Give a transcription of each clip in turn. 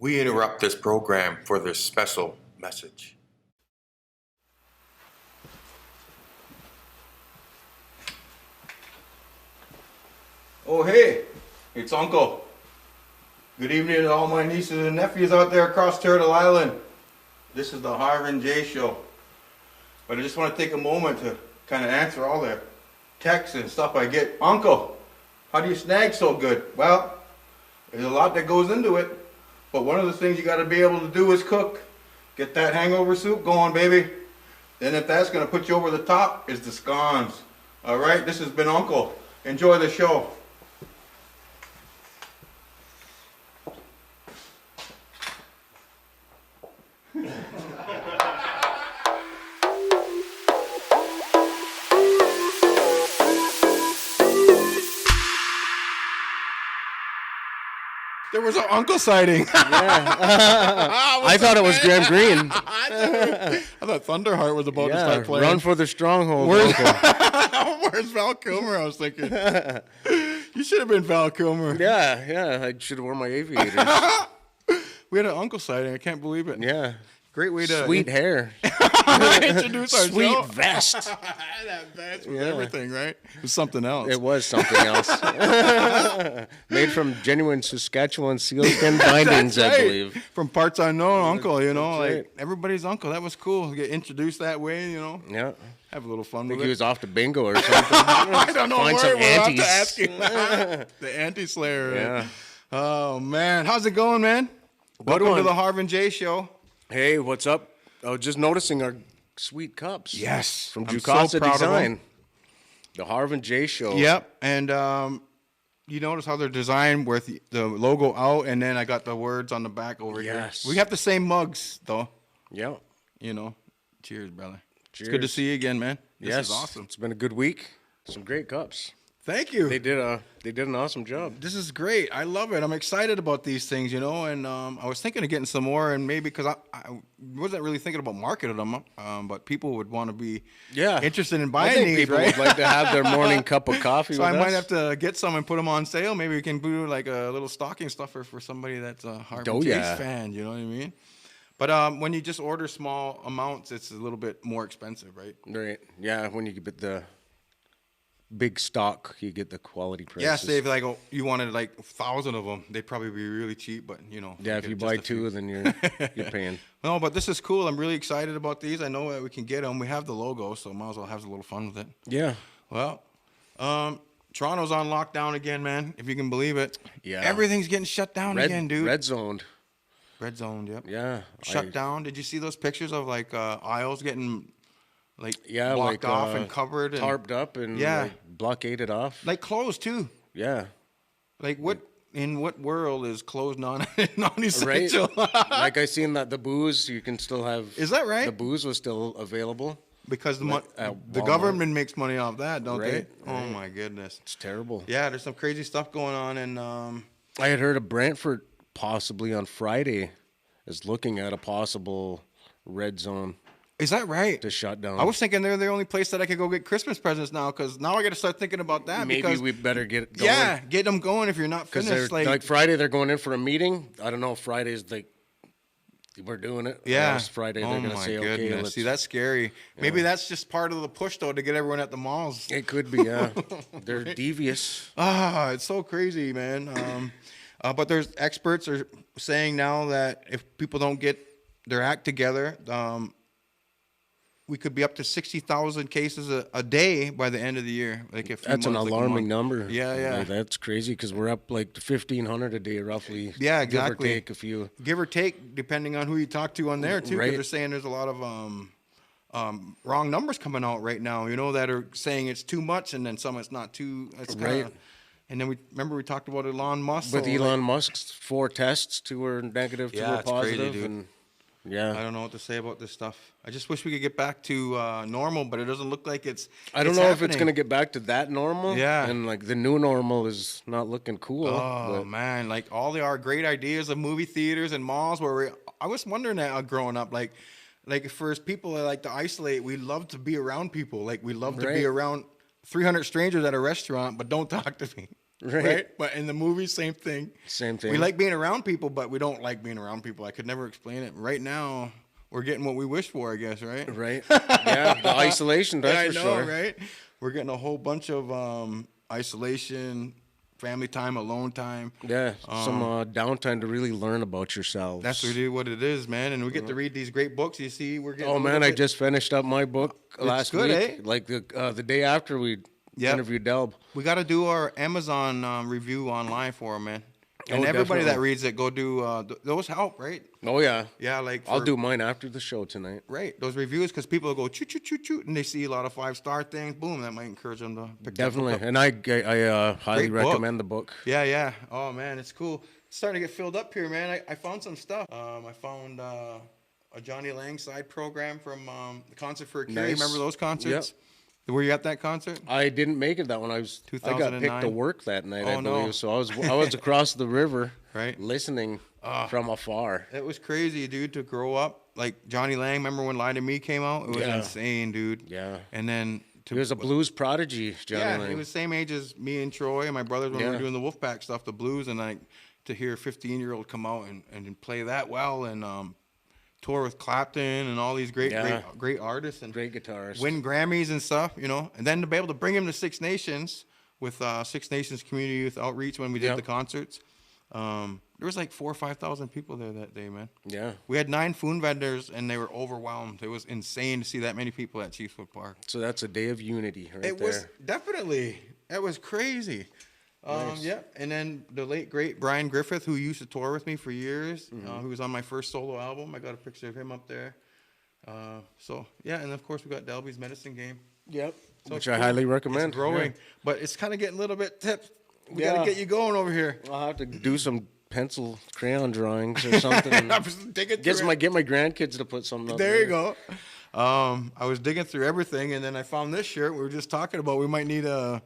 We interrupt this program for this special message. Oh, hey, it's Uncle. Good evening to all my nieces and nephews out there across Turtle Island. This is the Harv and Jace show. But I just want to take a moment to kind of answer all the texts and stuff I get. Uncle, how do you snag so good? Well, there's a lot that goes into it. But one of the things you got to be able to do is cook. Get that hangover soup going, baby. Then if that's going to put you over the top, is the scones. All right, this has been Uncle. Enjoy the show. There was an uncle sighting. Yeah. I thought it was Graham Greene. I thought Thunderheart was about to start playing. Run for the stronghold. Where's Val Kilmer? I was thinking. You should have been Val Kilmer. Yeah. I should have worn my aviators. We had an uncle sighting. I can't believe it. Yeah. Great way to Sweet hair. introduce ourselves. Sweet vest. That vest was everything, right? It was something else. It was something else. Made from genuine Saskatchewan sealskin bindings, That's I right. believe. From parts unknown, uncle, you know, That's like right. everybody's uncle. That was cool. Get introduced that way, you know. Yeah. Have a little fun I think with he it. was off to bingo or something. I don't know. Find Where some we'll have to antis. ask him. The anti-slayer. Yeah. Oh man, how's it going, man? Welcome one. to the Harv and Jace show. Hey, what's up? I was just noticing our sweet cups. Yes, From I'm Jukasa so proud of them. Design. The Harv and Jace show. Yep, and you notice how they're designed with the logo out, and then I got the words on the back over Yes. here. We have the same mugs, though. Yeah. You know. Cheers, brother. Cheers. It's good to see you again, man. This Yes. is awesome. It's been a good week. Some great cups. Thank you. They did an awesome job. This is great. I love it. I'm excited about these things, you know, and I was thinking of getting some more, and maybe because I wasn't really thinking about marketing them, but people would want to be interested in I buying think these, people right? would like to have their morning cup of coffee So with I might us. have to get some and put them on sale. Maybe we can do like a little stocking stuffer for somebody that's a Harv and Jace fan. You know what I mean? But when you just order small amounts, it's a little bit more expensive, right? Right. Yeah, when you get the big stock, you get the quality prices. Yeah, say if like you wanted like 1,000 of them, they'd probably be really cheap. But you know, Yeah, if you just buy a few. two, then you're paying. No, but this is cool. I'm really excited about these. I know that we can get them. We have the logo, so might as well have a little fun with it. Yeah. Well, Toronto's on lockdown again, man. If you can believe it. Yeah. Everything's getting shut down again, dude. Red zoned. Red zone, yep. Yeah. Shut down. Did you see those pictures of like aisles getting like Yeah, blocked like, off and covered and tarped up and Yeah. like, blockaded off. like closed too? Yeah. Like what in what world is closed non-essential? Right. Like I seen that the booze you can still have. Is that right? The booze was still available. Because the Walmart. government makes money off that, don't they? Right, Oh my goodness. It's terrible. Yeah, there's some crazy stuff going on, and I had heard of Brantford possibly on Friday is looking at a possible red zone is that right? to shut down. I was thinking they're the only place that I could go get Christmas presents now, because now I got to start thinking about that. Maybe because, we better get it going. yeah, get them going if you're not Because finished. like Friday they're going in for a meeting. I don't know if Friday's like we're doing it. Or yeah, else Friday they're oh gonna my say okay. goodness. Let's, See, that's scary. Maybe that's just part of the push though to get everyone at the malls. it could be. Yeah, they're devious. Ah, it's so crazy, man. But there's experts are saying now that if people don't get their act together, we could be up to 60,000 cases a day by the end of the year. Like if That's an alarming number. Yeah, yeah. Like, that's crazy because we're up like 1,500 a day roughly. Yeah, exactly. Give or take a few. Give or take, depending on who you talk to on there too, because Right. they're saying there's a lot of wrong numbers coming out right now. You know, that are saying it's too much, and then some it's not too. It's kinda, Right. And then we talked about Elon Musk. With so, Elon Musk's 4 tests, 2 were negative, 2 Yeah, were it's crazy, positive, dude. and yeah. I don't know what to say about this stuff. I just wish we could get back to normal, but it doesn't look like it's. I don't know if it's going to get back to that normal. Yeah. And like the new normal is not looking cool. Oh but man, like all our great ideas of movie theaters and malls where I was wondering that growing up, like for people that like to isolate, we love to be around people. Like we love to be Right. around 300 strangers at a restaurant, but don't talk to me. Right. But in the movies, same thing. Same thing. We like being around people, but we don't like being around people. I could never explain it. Right now, we're getting what we wish for, I guess, right? Right. Yeah, the isolation, that's I for know, sure. right? We're getting a whole bunch of isolation, family time, alone time. Yeah, some downtime to really learn about yourselves. That's really what it is, man. And we get to read these great books. You see, we're getting. Oh man, I just finished up my book last good, week. eh? Like the day after we interviewed Delb. We got to do our Amazon review online for them, man. And everybody definitely. that reads it, go do those help, right? Oh yeah, Yeah, like I'll do mine after the show tonight. right those reviews because people will go choo choo choo choo, and they see a lot of 5-star things. Boom, that might encourage them to pick that book Definitely, up. and I highly Great book. recommend the book. Yeah. Oh man, it's cool. It's starting to get filled up here, man. I found some stuff. I found a Johnny Lang side program from the Concert for a Cure. You Nice. remember those concerts? Were you at that concert? I didn't make it that one. I got picked 2009? to work that night, I Oh, believe. no. So I was across the river, Right. listening from afar. It was crazy, dude, to grow up. Like Johnny Lang, remember when Lie to Me came out? It was Yeah. insane, dude. Yeah. And then He was a blues prodigy, Johnny yeah, Lang. he was same age as me and Troy and my brothers when we were Yeah. doing the Wolfpack stuff, the blues, and like to hear a 15-year-old come out and play that well and tour with Clapton and all these great artists and Great guitarist. win Grammys and stuff, you know, and then to be able to bring him to Six Nations with Six Nations Community Youth Outreach when we did Yep. the concerts. There was like 4,000 or 5,000 people there that day, man. Yeah. We had 9 food vendors and they were overwhelmed. It was insane to see that many people at Chiefswood Park. So that's a day of unity right It there. was definitely. That was crazy. Nice. Yeah, and then the late great Brian Griffith, who used to tour with me for years, Mm-hmm. who was on my first solo album. I got a picture of him up there. So yeah, and of course we got Delby's Medicine Game. Yep. So Which it's I cool. highly recommend. It's growing, Yeah. but it's kind of getting a little bit tipped. We Yeah. got to get you going over here. I'll have to do some pencil crayon drawings or something. I was digging through it. Get my grandkids to put something up There you go. I was digging through everything, and then I found this shirt. We were just talking about we might need a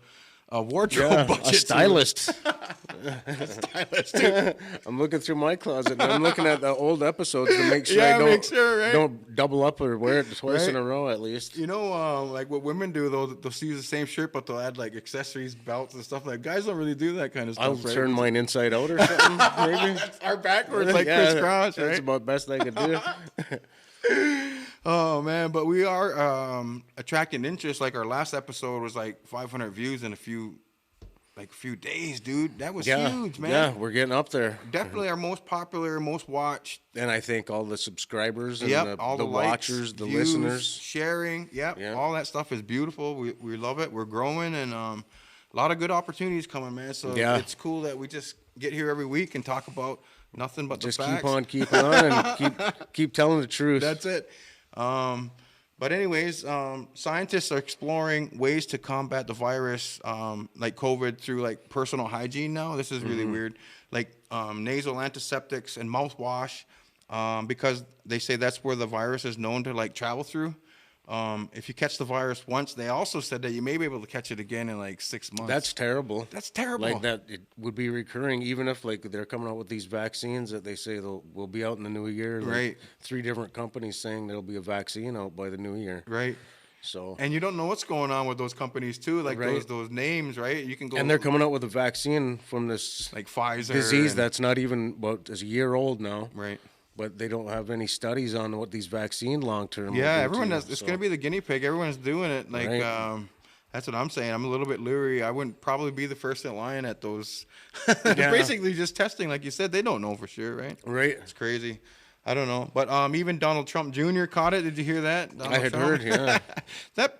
wardrobe Yeah, budget. a stylist. Stylist, dude. I'm looking through my closet and I'm looking at the old episodes to make sure Yeah, I don't, make sure, right? don't double up or wear it twice in Right. a row at least. You know, like what women do, they'll use the same shirt, but they'll add like accessories, belts, and stuff. Like guys don't really do that kind of stuff. I'll right? turn mine inside out or something, maybe. Our backwards, like crisscross, That's right? about the best I could do. Oh man, but we are attracting interest. Like our last episode was like 500 views in a few days, dude. That was huge, man. Yeah, we're getting up there. Definitely our most popular, most watched. And I think all the subscribers and Yep, all the likes, watchers, the views, listeners. sharing. Yep, Yeah. all that stuff is beautiful. We love it. We're growing, and a lot of good opportunities coming, man. So Yeah. it's cool that we just get here every week and talk about nothing but Just the facts. keep on keeping on and keep telling the truth. That's it. But anyways, scientists are exploring ways to combat the virus, like COVID, through like personal hygiene now. This is really weird. Like nasal antiseptics and mouthwash, because they say that's where the virus is known to like travel through. If you catch the virus once, they also said that you may be able to catch it again in like 6 months. That's terrible. That's terrible. Like that, it would be recurring, even if like they're coming out with these vaccines that they say will be out in the new year. Like, Right. 3 different companies saying there'll be a vaccine out by the new year. Right. So And you don't know what's going on with those companies too, like Right. those names, right? You can go and they're coming out with a vaccine from this like Pfizer disease and- that's not even is a year old now. right. But they don't have any studies on what these vaccine long term. Yeah, everyone has. It's going to be the guinea pig. Everyone's doing it. Like, Right. that's what I'm saying. I'm a little bit leery. I wouldn't probably be the first in line at those. They're basically just testing, like you said. They don't know for sure, right? Right. It's crazy. I don't know, but even Donald Trump Jr. caught it. Did you hear that? I had heard, yeah.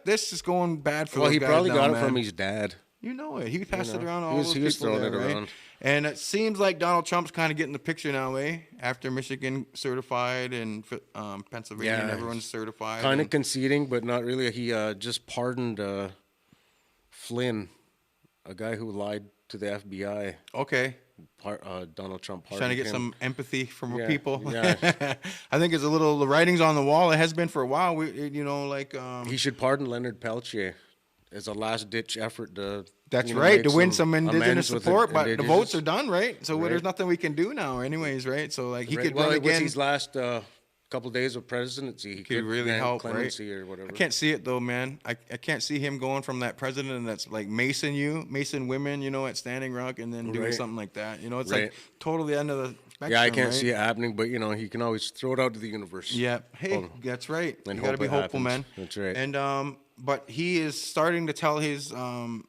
This is going bad for. Well, those he guys probably now, got it man. from his dad. You know it. He passed it know, around to he all was- those he was people throwing there, it right? around. And it seems like Donald Trump's kind of getting the picture now, eh? After Michigan certified and Pennsylvania, and Yeah, everyone's certified. Kind of and- conceding, but not really. He just pardoned Flynn, a guy who lied to the FBI. Okay. Donald Trump pardoned Trying to get him. some empathy from Yeah, people. yeah. I think it's a little, the writing's on the wall. It has been for a while. He should pardon Leonard Peltier as a last ditch effort to. That's you know, right, make to win some indigenous amends with support, but the indigenous- votes are done, right? So Right. there's nothing we can do now anyways, right? So like he Right. could Well, run it was again. his last couple days of presidency, he could really grant help, clemency right? or whatever. I can't see it though, man. I can't see him going from that president that's like Mason women, you know, at Standing Rock, and then doing Right. something like that. You know, it's Right. like totally end of the spectrum. Yeah, I can't right? see it happening, but you know, he can always throw it out to the universe. Yeah. Hey, Hope- that's right. and You got to hope be it hopeful, happens. man. That's right. And but he is starting to tell his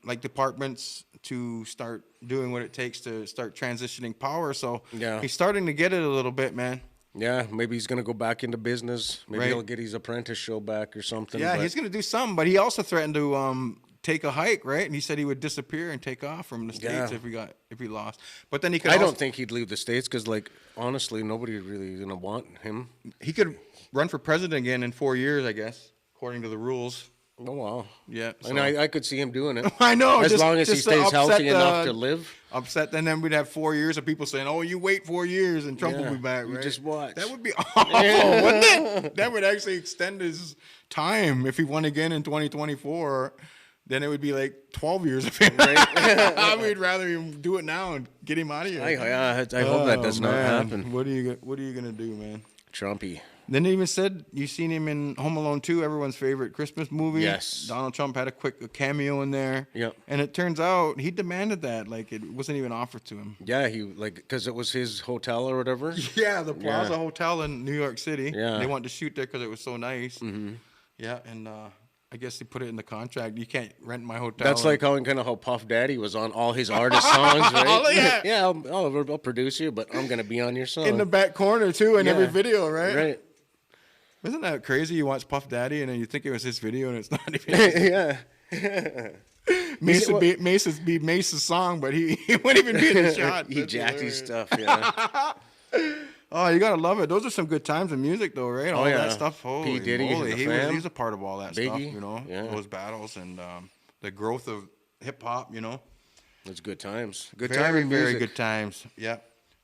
like departments to start doing what it takes to start transitioning power. So Yeah. he's starting to get it a little bit, man. Yeah, maybe he's gonna go back into business. Maybe Right. he'll get his apprentice show back or something. Yeah, but- he's gonna do something. But he also threatened to take a hike, right? And he said he would disappear and take off from the states Yeah. if he lost. But then he could. I also, don't think he'd leave the states because, like, honestly, nobody really gonna want him. he could run for president again in 4 years, I guess, according to the rules. Oh wow. Yeah, And so- I could see him doing it. I know. As just- long as he just to stays upset healthy enough the- to live. Upset, and then we'd have 4 years of people saying, "Oh, you wait 4 years, and Trump will Yeah, be back." you Right? just watch. That would be awful, wouldn't it? That would actually extend his time if he won again in 2024. Then it would be like 12 years of him. I would rather him do it now and get him out of here. I hope that does not happen. What are you gonna do, man? Trumpy. Then they even said you seen him in Home Alone 2, everyone's favorite Christmas movie. Yes. Donald Trump had a quick cameo in there. Yep. And it turns out he demanded that, like it wasn't even offered to him. Yeah, he because it was his hotel or whatever. Yeah, the Plaza Yeah. Hotel in New York City. Yeah. They wanted to shoot there because it was so nice. Mm-hmm. Yeah, and I guess they put it in the contract. You can't rent my hotel. That's like kind of how Puff Daddy was on all his artist songs, right? Oh, yeah. Yeah, I'll produce you, but I'm gonna be on your song. in the back corner too in every Yeah. video, right? Right. Isn't that crazy? You watch Puff Daddy and then you think it was his video and it's not even. Yeah. Mace's be Mace's song, but he wouldn't even be in the shot. He That's jacked his hilarious. stuff, yeah. Oh, you gotta love it. Those are some good times in music, though, right? All yeah. that stuff. Holy P. Diddy and moly. the He fam. was a part of all that stuff, Biggie, you know, yeah. those battles and the growth of hip hop, you know. It's good times. Good Very, time in very music. good times. Yeah.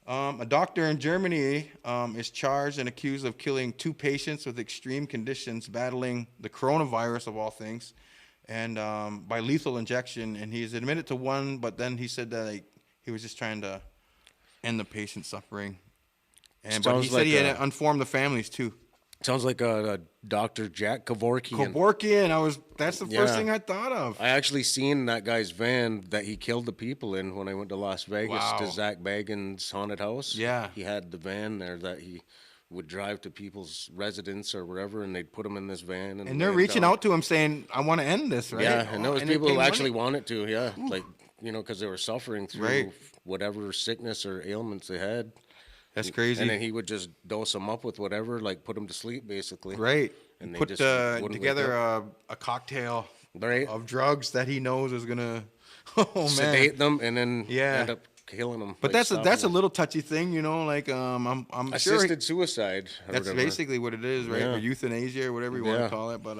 A doctor in Germany is charged and accused of killing 2 patients with extreme conditions battling the coronavirus, of all things, and by lethal injection. And he's admitted to one, but then he said that he was just trying to end the patient's suffering. And but he Sounds said like he had a- to inform the families too. Sounds like a Dr. Jack Kevorkian. Kevorkian, that's the first Yeah. thing I thought of. I actually seen that guy's van that he killed the people in when I went to Las Vegas Wow. to Zach Bagans' haunted house. Yeah. He had the van there that he would drive to people's residence or wherever, and they'd put them in this van. And they're lay 'em reaching down. out to him saying, "I want to end this," right? Yeah, and there was they people pay who money. actually wanted to, yeah. Like, you know, because they were suffering through Right. whatever sickness or ailments they had. That's crazy. And then he would just dose them up with whatever, like put them to sleep, basically. Right. And they Put just wouldn't wake together a cocktail Right. of drugs that he knows is gonna. Oh man. Sedate them and then Yeah. end up killing them. But that's a little touchy thing, you know. Like I'm sure assisted suicide. Or that's whatever. basically what it is, right? Yeah. Or euthanasia or whatever you want Yeah. to call it. But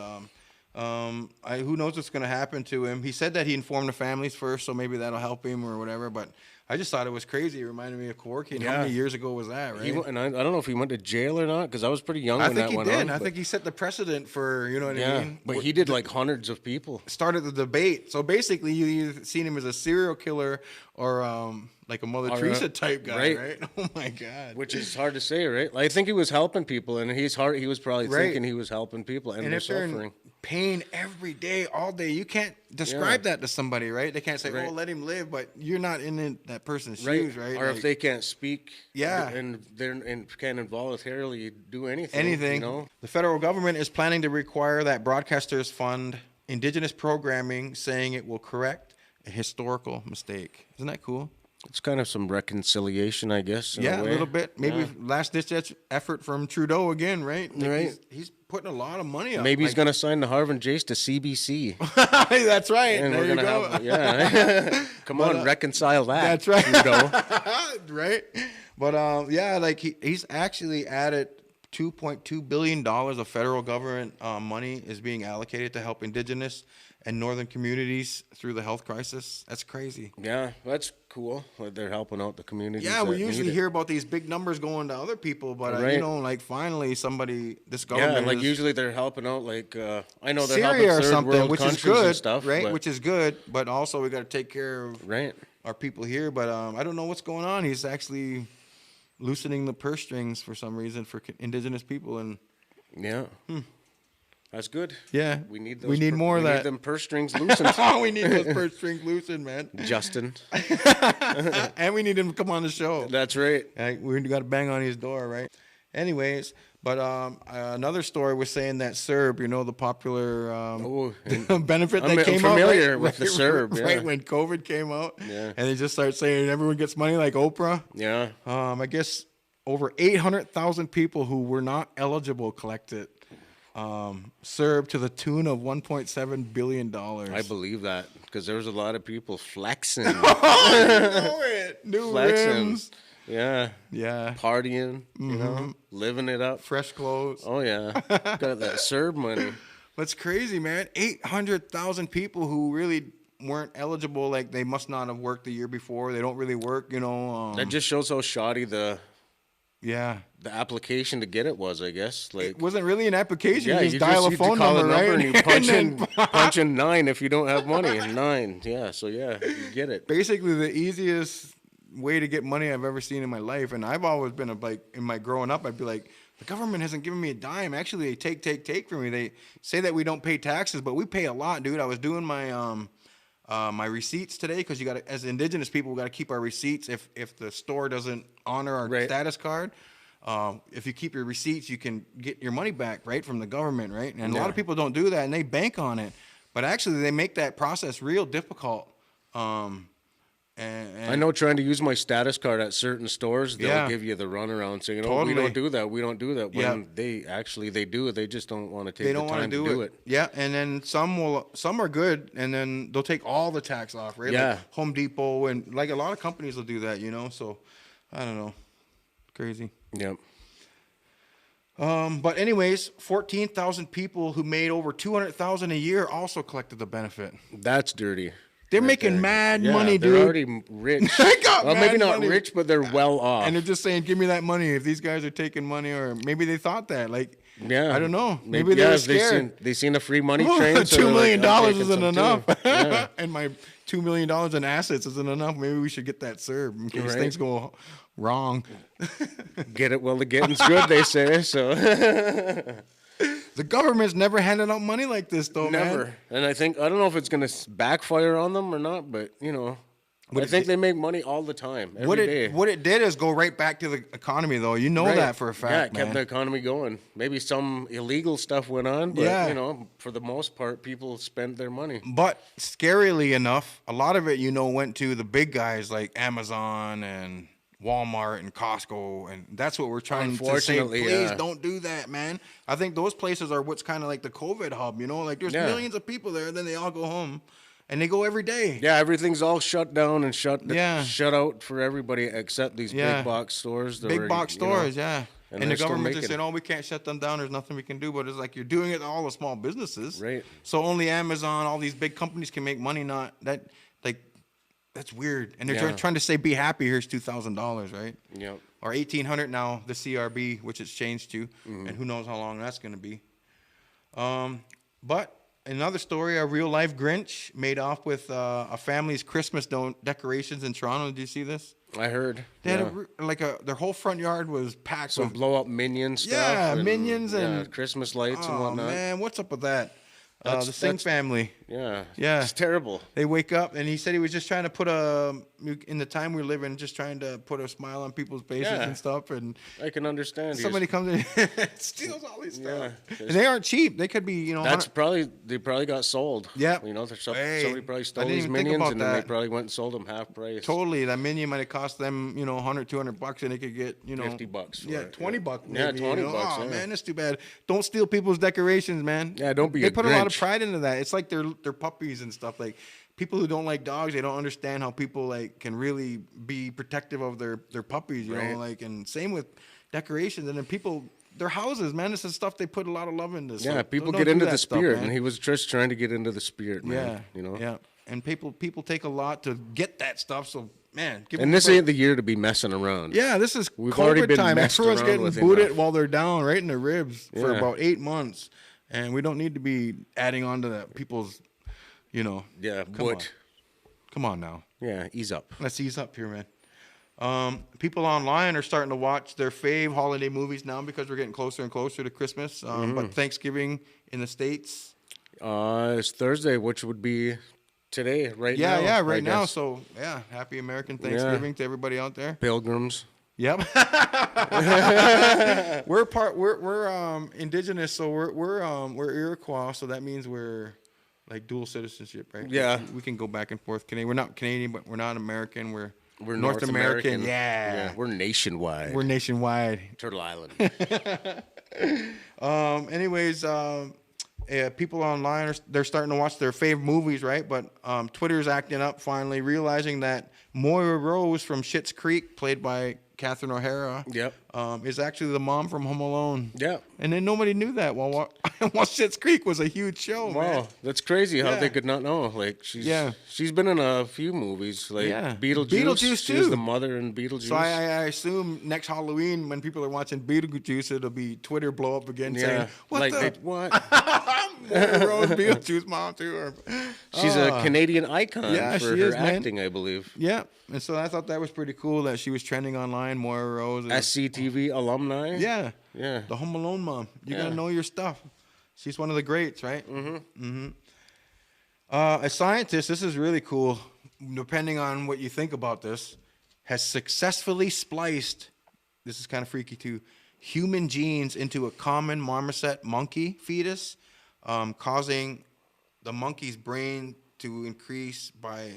who knows what's gonna happen to him? He said that he informed the families first, so maybe that'll help him or whatever. But I just thought it was crazy. It reminded me of Kevorkian. How Yeah. many years ago was that, right? And I don't know if he went to jail or not because I was pretty young I when think that he went did. on. I but- think he set the precedent for, you know what I yeah, mean? but he did like hundreds of people. Started the debate. So basically, you either seen him as a serial killer or like a Mother Or, Teresa type guy, right. right? Oh my God. Which is hard to say, right? Like, I think he was helping people, and he was probably Right. thinking he was helping people, and, And they're if they're suffering. in pain every day, all day, you can't describe that to somebody, right? They can't say, Right. "Oh, let him live," but you're not in that person's Right. shoes, right? Or Like, if they can't speak, Yeah. and can't involuntarily do anything, anything. you know? The federal government is planning to require that broadcasters fund indigenous programming, saying it will correct a historical mistake. Isn't that cool? It's kind of some reconciliation, I guess. in Yeah, a way. little bit. Maybe Yeah. last ditch effort from Trudeau again, right? Like Right. He's putting a lot of money up. Maybe he's Like- going to sign the Harv and Jace to CBC. That's right. And there we're you gonna go. have, yeah. Come on, reconcile that. That's right. Trudeau. Right. But yeah, like he's actually added $2.2 billion of federal government money is being allocated to help indigenous and northern communities through the health crisis. That's crazy. Yeah, that's cool. That they're helping out the communities. Yeah, we that usually need it. hear about these big numbers going to other people, but you Right. know, like finally this Yeah, government like is usually they're helping out. Like I know they're Syria helping or third something, world which is countries good, and stuff, right? but- Which is good, but also we got to take care of right. our people here. But I don't know what's going on. He's actually loosening the purse strings for some reason for indigenous people. And Yeah. That's good. yeah, We need those. we need more of we that. need them purse strings loosened. We need those purse strings loosened, man. Justin. And we need him to come on the show. That's right. We got to bang on his door, right? Anyways, but another story was saying that CERB, you know, the popular benefit that came out. I'm familiar right, with the CERB, yeah. Right when COVID came out. Yeah. And they just start saying everyone gets money like Oprah. Yeah. I guess over 800,000 people who were not eligible collected CERB to the tune of $1.7 billion. I believe that because there was a lot of people flexing. New Flexing. rims. Yeah. Yeah. Partying, you know, living it up. Fresh clothes. Oh, yeah. Got that CERB money. That's crazy, man. 800,000 people who really weren't eligible. Like, they must not have worked the year before. They don't really work, you know. That just shows how shoddy the application to get it was, I guess. Like, it wasn't really an application. yeah, you just dial a phone call number, right? and you punch in 9 if you don't have money. 9, yeah. So yeah, you get it. Basically, the easiest way to get money I've ever seen in my life. And I've always been in my growing up, I'd be like, the government hasn't given me a dime. Actually, they take from me. They say that we don't pay taxes, but we pay a lot, dude. I was doing my my receipts today because you got to, as indigenous people, we got to keep our receipts. If the store doesn't honor our status card, if you keep your receipts, you can get your money back, right, from the government, right? And a lot of people don't do that, and they bank on it. But actually, they make that process real difficult. And I know trying to use my status card at certain stores, they'll give you the runaround saying, "Oh, we don't do that. We don't do that." When they do, they just don't want to take the time to do it. Yeah, and then some are good, and then they'll take all the tax off, right? Yeah. Like Home Depot and like a lot of companies will do that, you know. So I don't know, crazy. Yep. But anyways, 14,000 people who made over 200,000 a year also collected the benefit. That's dirty. They're making mad money, dude. They're already rich. Well, maybe not rich, but they're well off. And they're just saying, "Give me that money." If these guys are taking money, or maybe they thought that, like, yeah, I don't know. Maybe they were scared. They seen a free money train. $2 million isn't enough, Yeah. and my $2 million in assets isn't enough. Maybe we should get that CERB in case things go wrong. Get it while the getting's good, they say. So the government's never handed out money like this, though, never. man. And I don't know if it's going to backfire on them or not, but you know. I think they make money all the time, every day. What it did is go right back to the economy, though. You know that for a fact, Yeah, it kept man. the economy going. Maybe some illegal stuff went on, but, you know, for the most part, people spend their money. But scarily enough, a lot of it, you know, went to the big guys like Amazon and Walmart and Costco, and that's what we're trying to say. Please don't do that, man. I think those places are what's kind of like the COVID hub, you know? Like, there's millions of people there, and then they all go home. And they go every day. Yeah, everything's all shut down and shut out for everybody except these big box stores. Big box stores, yeah. And the government just saying, "Oh, we can't shut them down. There's nothing we can do." But it's like you're doing it to all the small businesses, right? So only Amazon, all these big companies can make money. Not that, like, that's weird. And they're trying to say, "Be happy. Here's $2,000, right?" Yeah. Or $1,800 now, the CRB, which it's changed to, and who knows how long that's going to be. But another story, a real life Grinch made off with a family's Christmas decorations in Toronto. Did you see this? I heard. They had their whole front yard was packed with blow up minion stuff. Yeah, minions and Christmas lights and whatnot. Oh man, what's up with that? The Singh family. Yeah. Yeah. It's terrible. They wake up, and he said he was just trying to put in the time we live in, just trying to put a smile on people's faces and stuff. And I can understand. Somebody comes in and steals all these stuff. Yeah. And they aren't cheap. They could be, you know. They probably got sold. Yeah. You know, somebody probably stole these even think minions, about and then that. they probably went and sold them half price. Totally. That minion might have cost them, you know, $100, $200, and they could get, you know, $50. Yeah, it. $20. Maybe, Yeah, $20. Oh man, that's too bad. Don't steal people's decorations, man. Yeah, don't be. They a put Grinch. a lot of pride into that. It's like their puppies and stuff. Like, people who don't like dogs, they don't understand how people like can really be protective of their puppies, you know, like, and same with decorations. And then people, their houses, man, this is stuff they put a lot of love into. Yeah, so people don't get do into that the stuff, spirit, man. and he was just trying to get into the spirit, man. Yeah, you know. Yeah, and people take a lot to get that stuff. So man, and this ain't the year to be messing around. Yeah, this is We've COVID already been time. messed Everyone's around getting with booted enough. while they're down right in the ribs for Yeah. about 8 months, and we don't need to be adding on to that people's, you know. Yeah, Come on now. Yeah, ease up. Let's ease up here, man. People online are starting to watch their fave holiday movies now because we're getting closer and closer to Christmas. But Thanksgiving in the States. It's Thursday, which would be today, right now. Yeah, right now. So, yeah, happy American Thanksgiving to everybody out there. Pilgrims. Yep. we're indigenous, so we're Iroquois, so that means we're like dual citizenship, right? Yeah. We can go back and forth. We're not Canadian, but we're not American. We're North American. Yeah. We're nationwide. We're nationwide. Turtle Island. Anyways, people online they're starting to watch their favorite movies, right? But Twitter's acting up finally, realizing that Moira Rose from Schitt's Creek, played by Catherine O'Hara, is actually the mom from Home Alone. Yep. And then nobody knew that. While Schitt's Creek was a huge show. Wow, man. That's crazy how they could not know. Like she's been in a few movies, like Beetlejuice too. She's the mother in Beetlejuice. So I assume next Halloween when people are watching Beetlejuice, it'll be Twitter blow up again saying, "What what?" Moira Rose, Beetlejuice mom too. She's a Canadian icon for her is, acting, I believe. Yeah, and so I thought that was pretty cool that she was trending online. Moira Rose, SCTV alumni. Yeah, yeah. The Home Alone mom. You gotta know your stuff. She's one of the greats, right? A scientist, this is really cool. Depending on what you think about this, has successfully spliced. This is kind of freaky too. Human genes into a common marmoset monkey fetus, causing the monkey's brain to increase by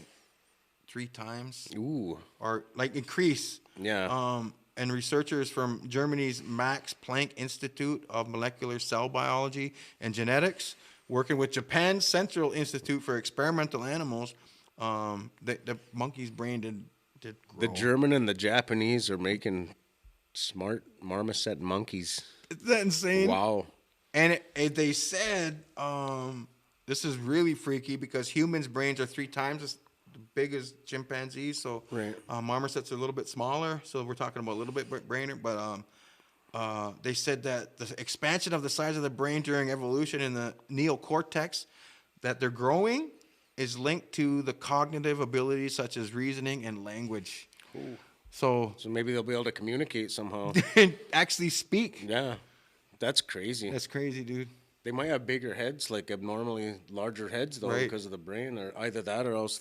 3 times. Ooh. Or like increase. Yeah. And researchers from Germany's Max Planck Institute of Molecular Cell Biology and Genetics, working with Japan's Central Institute for Experimental Animals, the monkey's brain did grow. The German and the Japanese are making smart marmoset monkeys. Isn't that insane? Wow. And they said, this is really freaky because humans' brains are 3 times as big as chimpanzees. So marmosets are a little bit smaller. So we're talking about a little bit brainer. But they said that the expansion of the size of the brain during evolution in the neocortex that they're growing is linked to the cognitive abilities such as reasoning and language. Cool. So maybe they'll be able to communicate somehow. Actually speak. Yeah. That's crazy. That's crazy, dude. They might have bigger heads, like abnormally larger heads, though, because of the brain, or either that, or else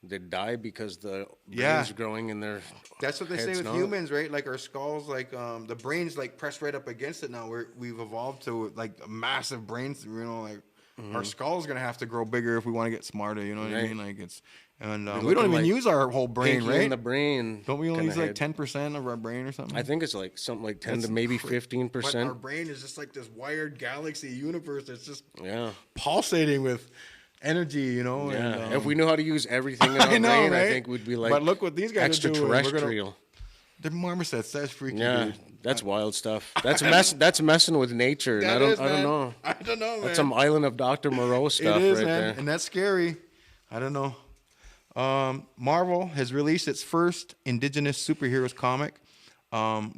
they die because the brain's growing in their. That's what they say with humans, right? Like our skulls, like the brain's like pressed right up against it. Now we've evolved to like massive brains. You know, like our skull's gonna have to grow bigger if we want to get smarter. You know what I mean? Like it's. And we don't even use our whole brain, right? In the brain. Don't we only use like 10% of our brain or something? I think it's like something like 10 to maybe 15%. But our brain is just like this wired galaxy universe that's just pulsating with energy, you know. Yeah. And, if we knew how to use everything in our brain, right? I think we'd be like. But look what these guys extraterrestrial. They're marmosets. That's freaky. Yeah, dude. That's wild stuff. That's messing with nature. And I don't know. I don't know, man. That's some Island of Dr. Moreau stuff right there. And that's scary. I don't know. Marvel has released its first indigenous superheroes comic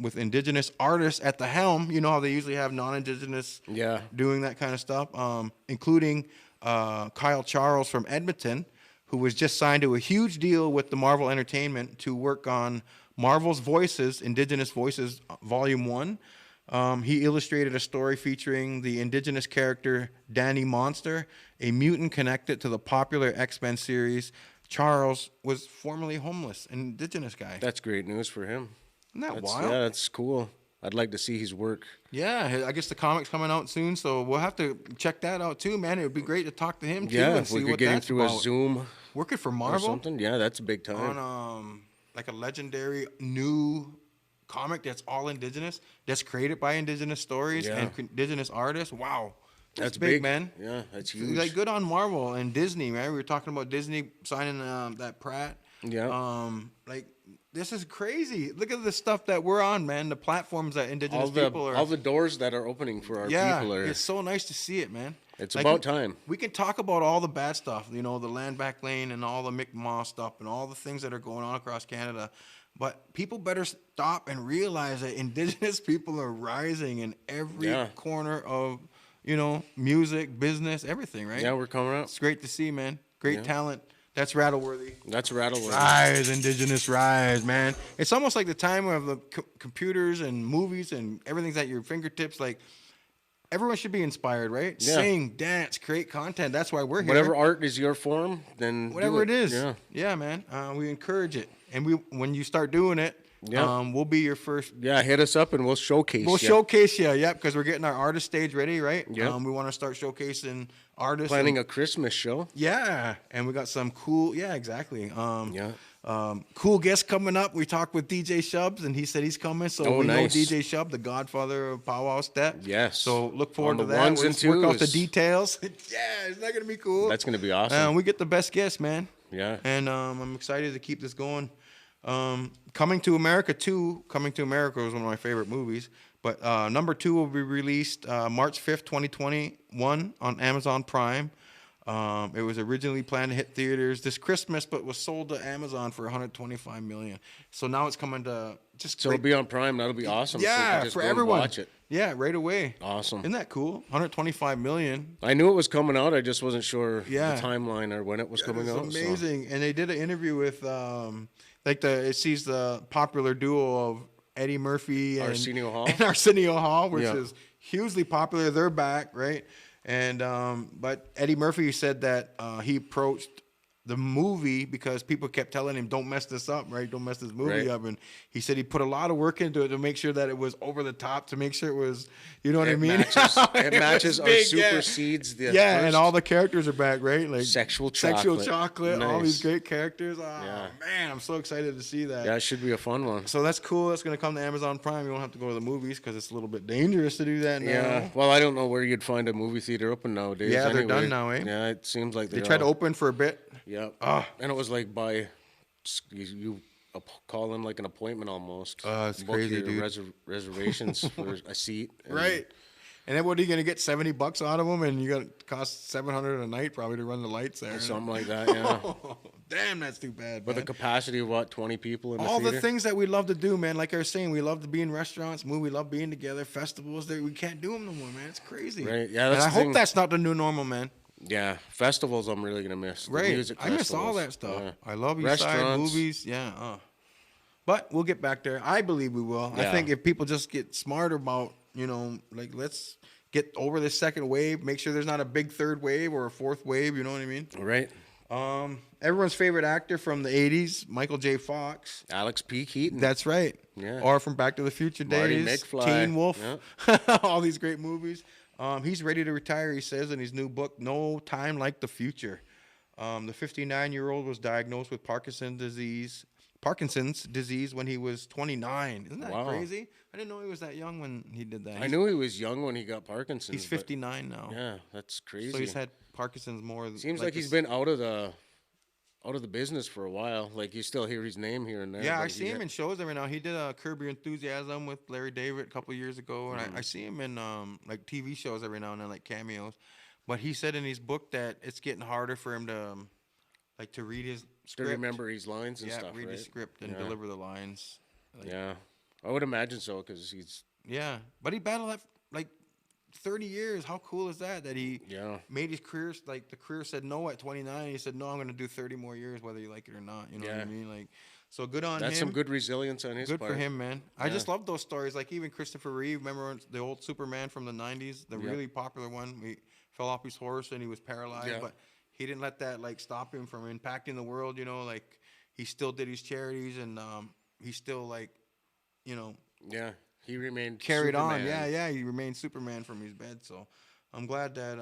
with indigenous artists at the helm. You know how they usually have non-indigenous doing that kind of stuff, including Kyle Charles from Edmonton, who was just signed to a huge deal with the Marvel Entertainment to work on Marvel's Voices, Indigenous Voices, Volume 1. He illustrated a story featuring the indigenous character Danny Monster, a mutant connected to the popular X-Men series. Charles was formerly homeless, an indigenous guy. That's great news for him. Isn't that wild? Yeah, that's cool. I'd like to see his work. Yeah, I guess the comic's coming out soon, so we'll have to check that out too, man. It would be great to talk to him too. Yeah, and if we could get him through a Zoom. Working for Marvel? Or something? Yeah, that's a big time. On like a legendary new comic that's all indigenous, that's created by indigenous stories and indigenous artists. Wow. That's big, man. Yeah, that's huge. Like good on Marvel and Disney, man. We were talking about Disney signing that Pratt. Yeah. Like this is crazy. Look at the stuff that we're on, man. The platforms that indigenous people are. All the doors that are opening for our people are. It's so nice to see it, man. It's like, about time. We can talk about all the bad stuff, you know, the land back lane and all the Mi'kmaq stuff and all the things that are going on across Canada. But people better stop and realize that indigenous people are rising in every corner of. You know, music, business, everything, right? Yeah, we're coming up. It's great to see, man. Great talent That's Rattleworthy. That's Rattleworthy. Rise, Indigenous Rise, man. It's almost like the time of the computers and movies and everything's at your fingertips. Like, everyone should be inspired, right? Yeah. Sing, dance, create content. That's why we're here. Whatever art is your form, then whatever it is. Yeah, yeah, man. We encourage it, and when you start doing it, we'll be your first. Yeah, hit us up and we'll showcase. We'll showcase you, because we're getting our artist stage ready, right? Yeah. We want to start showcasing artists. Planning a Christmas show. Yeah, and we got some cool. Yeah, exactly. Cool guests coming up. We talked with DJ Shubs, and he said he's coming. So we know DJ Shub, the godfather of Powwow Step. Yes. So look forward to that. We'll work out the details. Yeah, isn't that gonna be cool? That's gonna be awesome. We get the best guests, man. Yeah. And I'm excited to keep this going. Coming to America 2. Coming to America was one of my favorite movies. But number 2 will be released March 5th, 2021 on Amazon Prime. It was originally planned to hit theaters this Christmas, but was sold to Amazon for $125 million. So now it's coming to it'll be on Prime. That'll be awesome. Yeah, so just for everyone. Watch it. Yeah, right away. Awesome. Isn't that cool? $125 million. I knew it was coming out. I just wasn't sure the timeline or when it was coming out. Amazing. So. And they did an interview with it sees the popular duo of Eddie Murphy and Arsenio Hall, which is hugely popular. They're back, right? And but Eddie Murphy said that he approached the movie because people kept telling him, don't mess this up, right? Don't mess this movie up. And he said he put a lot of work into it to make sure that it was over the top, to make sure it was, you know what I mean? It matches or supersedes the first. And all the characters are back, right? Like Sexual Chocolate, nice. All these great characters. Oh, man, I'm so excited to see that. Yeah, it should be a fun one. So that's cool. That's going to come to Amazon Prime. You won't have to go to the movies because it's a little bit dangerous to do that now. Yeah, well, I don't know where you'd find a movie theater open nowadays. Yeah, they're done now, eh? Yeah, it seems like they tried to open for a bit. Yeah. And it was like you call in like an appointment almost. It's book crazy, your dude. Reservations for a seat. Right. And then what are you going to get, $70 out of them? And you got to cost $700 a night probably to run the lights there. Something like that, yeah. Damn, that's too bad, But the capacity of, 20 people in the all theater? the things that we love to do, man. Like I was saying, we love to be in restaurants, we love being together, festivals. We can't do them no more, man. It's crazy. Right, yeah. And I hope that's not the new normal, man. Yeah, festivals I'm really going to miss. Right. Music I miss all that stuff. Yeah. I love East Side movies. Yeah. But we'll get back there. I believe we will. Yeah. I think if people just get smarter about, let's get over this second wave, make sure there's not a big third wave or a fourth wave, you know what I mean? Right. Everyone's favorite actor from the 80s, Michael J. Fox. Alex P. Keaton. That's right. Yeah. Or from Back to the Future days. McFly. Teen Wolf. Yeah. All these great movies. He's ready to retire, he says in his new book, No Time Like the Future. The 59-year-old was diagnosed with Parkinson's disease when he was 29. Isn't that crazy? I didn't know he was that young when he did that. I knew he was young when he got Parkinson's. He's 59 now. Yeah, that's crazy. So he's had Parkinson's more. Seems like he's been out of the business for a while. Like you still hear his name here and there. Yeah, I see him in shows every now. He did a Curb Your Enthusiasm with Larry David a couple years ago, and I see him in like TV shows every now and then, like cameos. But he said in his book that it's getting harder for him to read his script. To remember his lines and stuff, read his script and deliver the lines. Yeah, I would imagine so because he's. Yeah, but he battled that like 30 years. How cool is that? That he made his career, like the career said no at 29. He said, no, I'm going to do 30 more years, whether you like it or not. You know what I mean? Like, so good on him. That's some good resilience on his part. Good for him, man. I just love those stories. Like even Christopher Reeve, remember the old Superman from the 90s, the really popular one? He fell off his horse and he was paralyzed, but he didn't let that like stop him from impacting the world. Like he still did his charities and he still like, Yeah. He remained carried Superman. on. Yeah. He remained Superman from his bed. So I'm glad that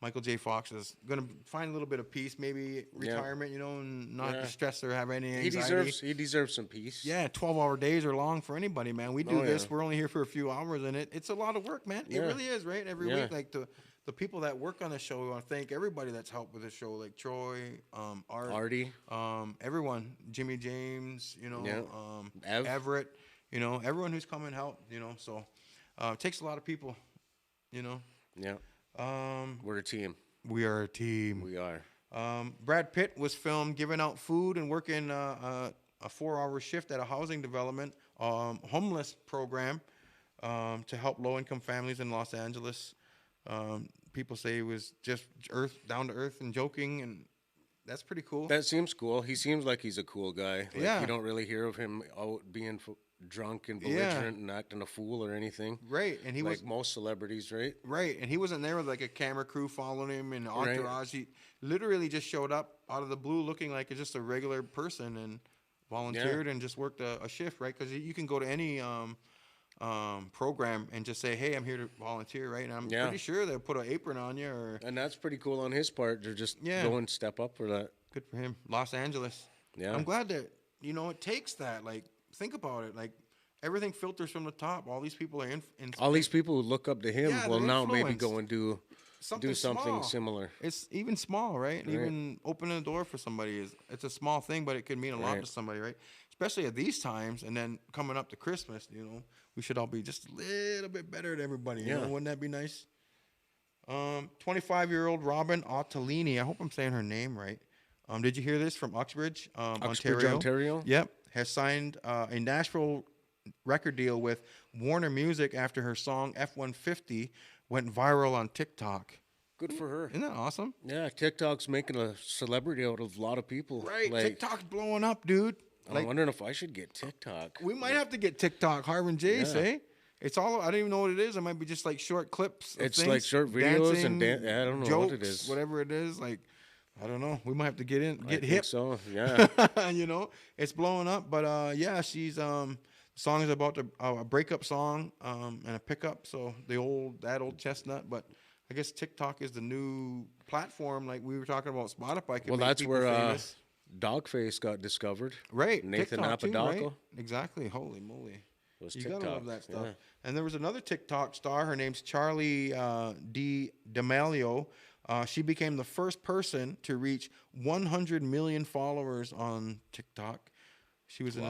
Michael J. Fox is going to find a little bit of peace, maybe retirement, and not have to stress or have any anxiety. He deserves some peace. Yeah, 12-hour days are long for anybody, man. We do this. We're only here for a few hours, and it's a lot of work, man. It really is, right? Every week, like the people that work on the show, I want to thank everybody that's helped with the show, like Troy, Artie, everyone, Jimmy James, Everett. Everyone who's come and helped, so it takes a lot of people, Yeah. We're a team. We are a team. We are. Brad Pitt was filmed giving out food and working a 4-hour shift at a housing development, homeless program to help low-income families in Los Angeles. People say he was just down to earth and joking, and That's pretty cool. That seems cool. He seems like he's a cool guy. Like, you don't really hear of him out being drunk and belligerent and acting a fool or anything. Right, and he like was most celebrities, right? Right, and he wasn't there with like a camera crew following him and entourage. He literally just showed up out of the blue, looking like just a regular person, and volunteered and just worked a shift, right? Because you can go to any program and just say, "Hey, I'm here to volunteer," right? And I'm pretty sure they'll put an apron on you. And that's pretty cool on his part. They're just going step up for that. Good for him. Los Angeles. Yeah, I'm glad that it takes that. Like, think about it. Like, everything filters from the top. All these people are in all these people who look up to him will now maybe go and do something similar. It's even small, right? And even opening a door for somebody it's a small thing, but it could mean a lot to somebody, right? Especially at these times, and then coming up to Christmas, we should all be just a little bit better than everybody. You know? Wouldn't that be nice? 25-year-old Robin Ottolini, I hope I'm saying her name right. Did you hear this from Uxbridge, Ontario? Yep, has signed a Nashville record deal with Warner Music after her song F-150 went viral on TikTok. Good for her. Isn't that awesome? Yeah, TikTok's making a celebrity out of a lot of people. Right, TikTok's blowing up, dude. I'm wondering if I should get TikTok. We might have to get TikTok, Harv and Jace, eh? It's all, I don't even know what it is. It might be just like short clips of It's things, like short videos dancing, and I don't know jokes, what it is. Whatever it is, like, I don't know. We might have to get I hip. Think so, yeah. It's blowing up. But she's the song is about a breakup song and a pickup. So that old chestnut. But I guess TikTok is the new platform. Like we were talking about Spotify. Well, that's where Dogface got discovered. Right, Nathan TikTok Apodaca. Too, right? Exactly. Holy moly. You TikTok. gotta love that stuff. Yeah. And there was another TikTok star. Her name's Charlie D'Amelio. She became the first person to reach 100 million followers on TikTok. She was in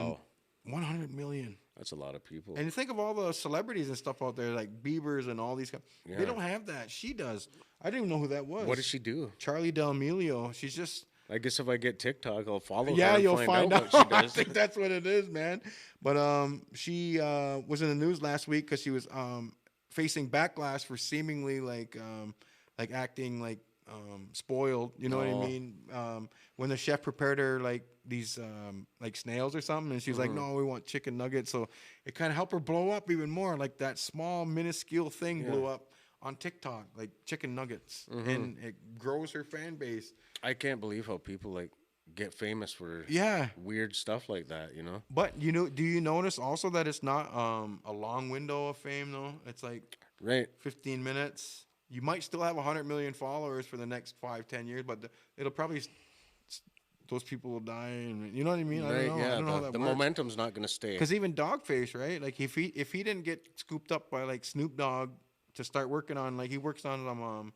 100 million. That's a lot of people. And think of all the celebrities and stuff out there, like Bieber's and all these guys. Yeah. They don't have that. She does. I didn't even know who that was. What does she do? Charlie D'Amelio. She's just... I guess if I get TikTok, I'll follow her. Yeah, you'll find out what she does. I think that's what it is, man. But she was in the news last week because she was facing backlash for seemingly like acting like spoiled. You know what I mean? When the chef prepared her like these like snails or something, and she was like, "No, we want chicken nuggets." So it kind of helped her blow up even more. Like that small minuscule thing blew up on TikTok, like chicken nuggets, and it grows her fan base. I can't believe how people like get famous for weird stuff like that, But do you notice also that it's not a long window of fame though? It's like 15 minutes. You might still have 100 million followers for the next 5-10 years, but it'll probably those people will die, and you know what I mean? Right, I don't know. I don't know how that the works. momentum's not going to stay. Because even Dogface, right? Like if he didn't get scooped up by like Snoop Dogg to start working on, like he works on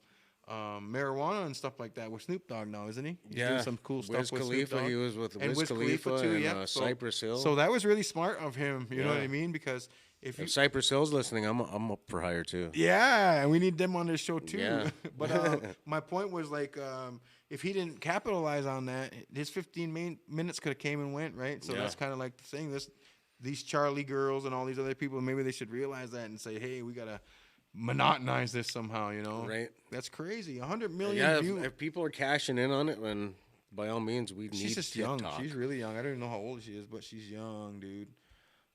marijuana and stuff like that with Snoop Dogg now, isn't he? He's doing some cool stuff with Khalifa, Snoop Dogg. he was with Wiz Khalifa too, and Cypress Hill. So that was really smart of him. You know what I mean? Because if Cypress Hill's listening, I'm up for hire too. Yeah, and we need them on this show too. Yeah. But my point was like, if he didn't capitalize on that, his 15 minutes could have came and went, right? So that's kind of like the thing. These Charlie girls and all these other people, maybe they should realize that and say, hey, we gotta monotonize this somehow, Right. That's crazy. 100 million views. If people are cashing in on it, then by all means, we need She's just TikTok. young. She's really young. I don't even know how old she is, but she's young, dude.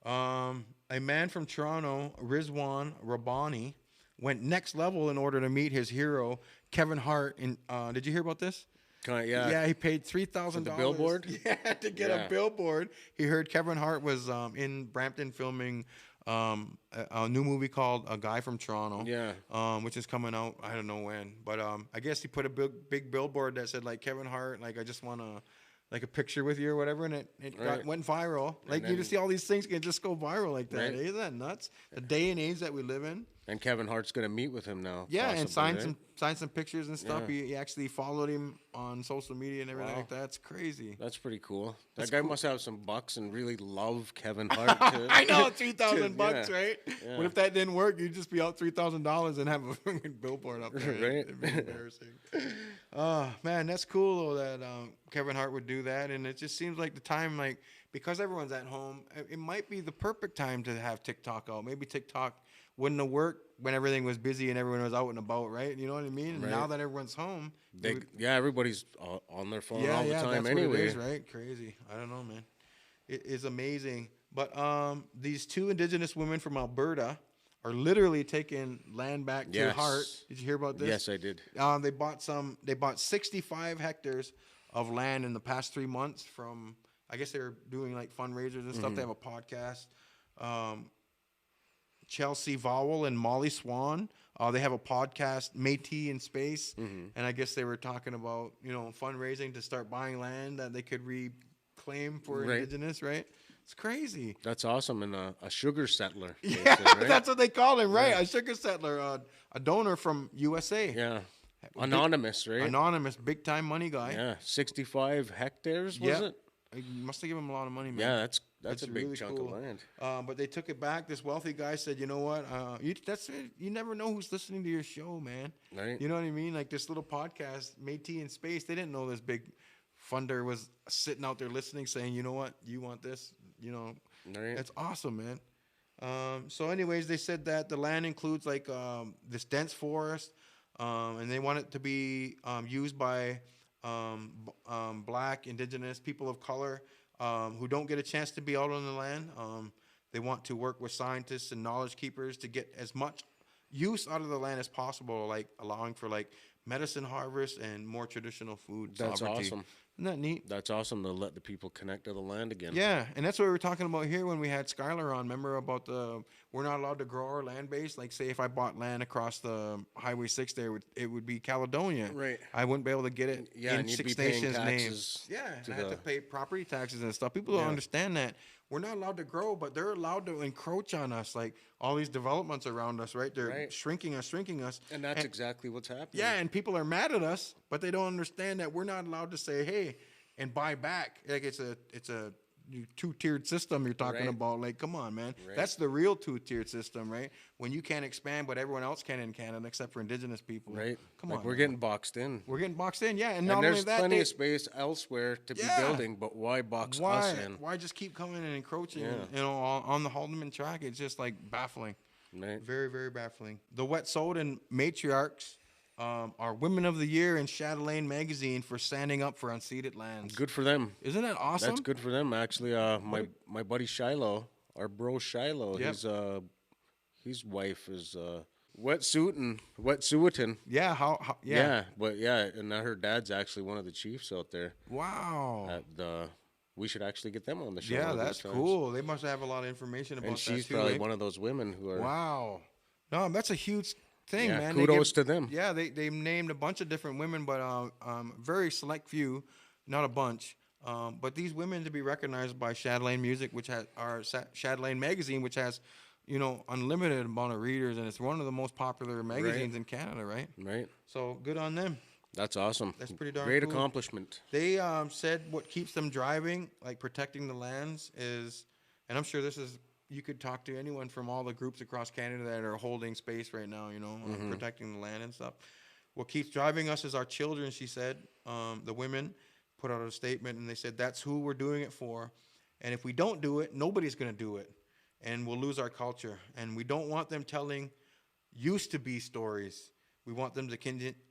A man from Toronto, Rizwan Rabbani, went next level in order to meet his hero, Kevin Hart. Did you hear about this? Yeah, he paid $3,000. The billboard? Yeah, to get a billboard. He heard Kevin Hart was in Brampton filming a new movie called A Guy from Toronto. Yeah. Which is coming out, I don't know when. But I guess he put a big billboard that said like Kevin Hart, like I just want to like a picture with you or whatever, and it went viral. Like you just see all these things can just go viral like that. Right. Isn't that nuts? The day and age that we live in. And Kevin Hart's gonna meet with him now. Yeah, possibly, and signed some pictures and stuff. Yeah. He actually followed him on social media and everything like that. It's crazy. That's pretty cool. That guy must have some bucks and really love Kevin Hart. I know, $3,000 bucks, right? Yeah. What if that didn't work? You'd just be out $3,000 and have a billboard up there. Right? It'd be embarrassing. Oh man, that's cool though that Kevin Hart would do that, and it just seems like the time, like because everyone's at home, it might be the perfect time to have TikTok out. Maybe TikTok wouldn't have worked when everything was busy and everyone was out and about, right? You know what I mean? And Right. now that everyone's home, everybody's on their phone all the time that's anyway. what it is, right? Crazy. I don't know, man. It is amazing. But these two indigenous women from Alberta are literally taking land back to heart. Did you hear about this? Yes, I did. They bought 65 hectares of land in the past 3 months from, I guess they're doing like fundraisers and stuff. They have a podcast. Chelsea Vowell and Molly Swan. They have a podcast, Métis in Space, and I guess they were talking about fundraising to start buying land that they could reclaim for indigenous, right? It's crazy. That's awesome, and a sugar settler. Yeah, right? That's what they call him, right? A sugar settler, a donor from USA. Yeah, anonymous, right? Anonymous, big time money guy. Yeah, 65 hectares was it? You must have given him a lot of money, man. Yeah, that's a big really chunk cool. of land. But they took it back. This wealthy guy said, "You know what? You never know who's listening to your show, man. Right? You know what I mean? Like this little podcast, Métis in Space. They didn't know this big funder was sitting out there listening, saying, you know what? You want this? Right. That's awesome, man. So, anyways, they said that the land includes like this dense forest, and they want it to be used by Black, Indigenous, people of color who don't get a chance to be out on the land. They want to work with scientists and knowledge keepers to get as much use out of the land as possible, like allowing for like medicine harvest and more traditional food. That's sovereignty. awesome. Isn't that neat? That's awesome to let the people connect to the land again. Yeah, and that's what we were talking about here when we had Skylar on. Remember about we're not allowed to grow our land base. Like, say if I bought land across the Highway 6 there, it would be Caledonia. Right. I wouldn't be able to get it in and you'd Six be paying Nations name. taxes Yeah, to I have to pay property taxes and stuff. People don't understand that. We're not allowed to grow, but they're allowed to encroach on us. Like all these developments around us, right? They're shrinking us. And that's exactly what's happening. Yeah, and people are mad at us, but they don't understand that we're not allowed to say, hey, and buy back. Like it's a two-tiered system you're talking about. Like, come on, man. That's the real two-tiered system, right? When you can't expand, but everyone else can in Canada, except for Indigenous people. Right. Come like on. we're getting boxed in. We're getting boxed in, yeah. And And not there's only that, plenty of space elsewhere to be building, but why box us in? Why just keep coming and encroaching, on the Haldeman track? It's just like baffling. Right. Very, very baffling. The Wet'suwet'en matriarchs are Women of the Year in Chatelaine magazine for standing up for unceded lands. Good for them. Isn't that awesome? That's good for them, actually. My buddy Shiloh, our bro Shiloh, his wife is Wet'suwet'en. Yeah, how Yeah, and her dad's actually one of the chiefs out there. Wow. We should actually get them on the show. Yeah, that's cool. They must have a lot of information about and that she's too, probably one of those women who are. Wow. No, that's a huge thing, Yeah, man. kudos to them. Yeah, they named a bunch of different women, but very select few, not a bunch. But these women to be recognized by Chatelaine Music, which has our Chatelaine magazine, which has, unlimited amount of readers, and it's one of the most popular magazines in Canada, right? Right. So good on them. That's awesome. That's pretty darn great cool. accomplishment. They said what keeps them driving, like protecting the lands, is, and I'm sure this is, you could talk to anyone from all the groups across Canada that are holding space right now, protecting the land and stuff. What keeps driving us is our children, she said. The women put out a statement and they said that's who we're doing it for. And if we don't do it, nobody's going to do it. And we'll lose our culture. And we don't want them telling used to be stories. We want them to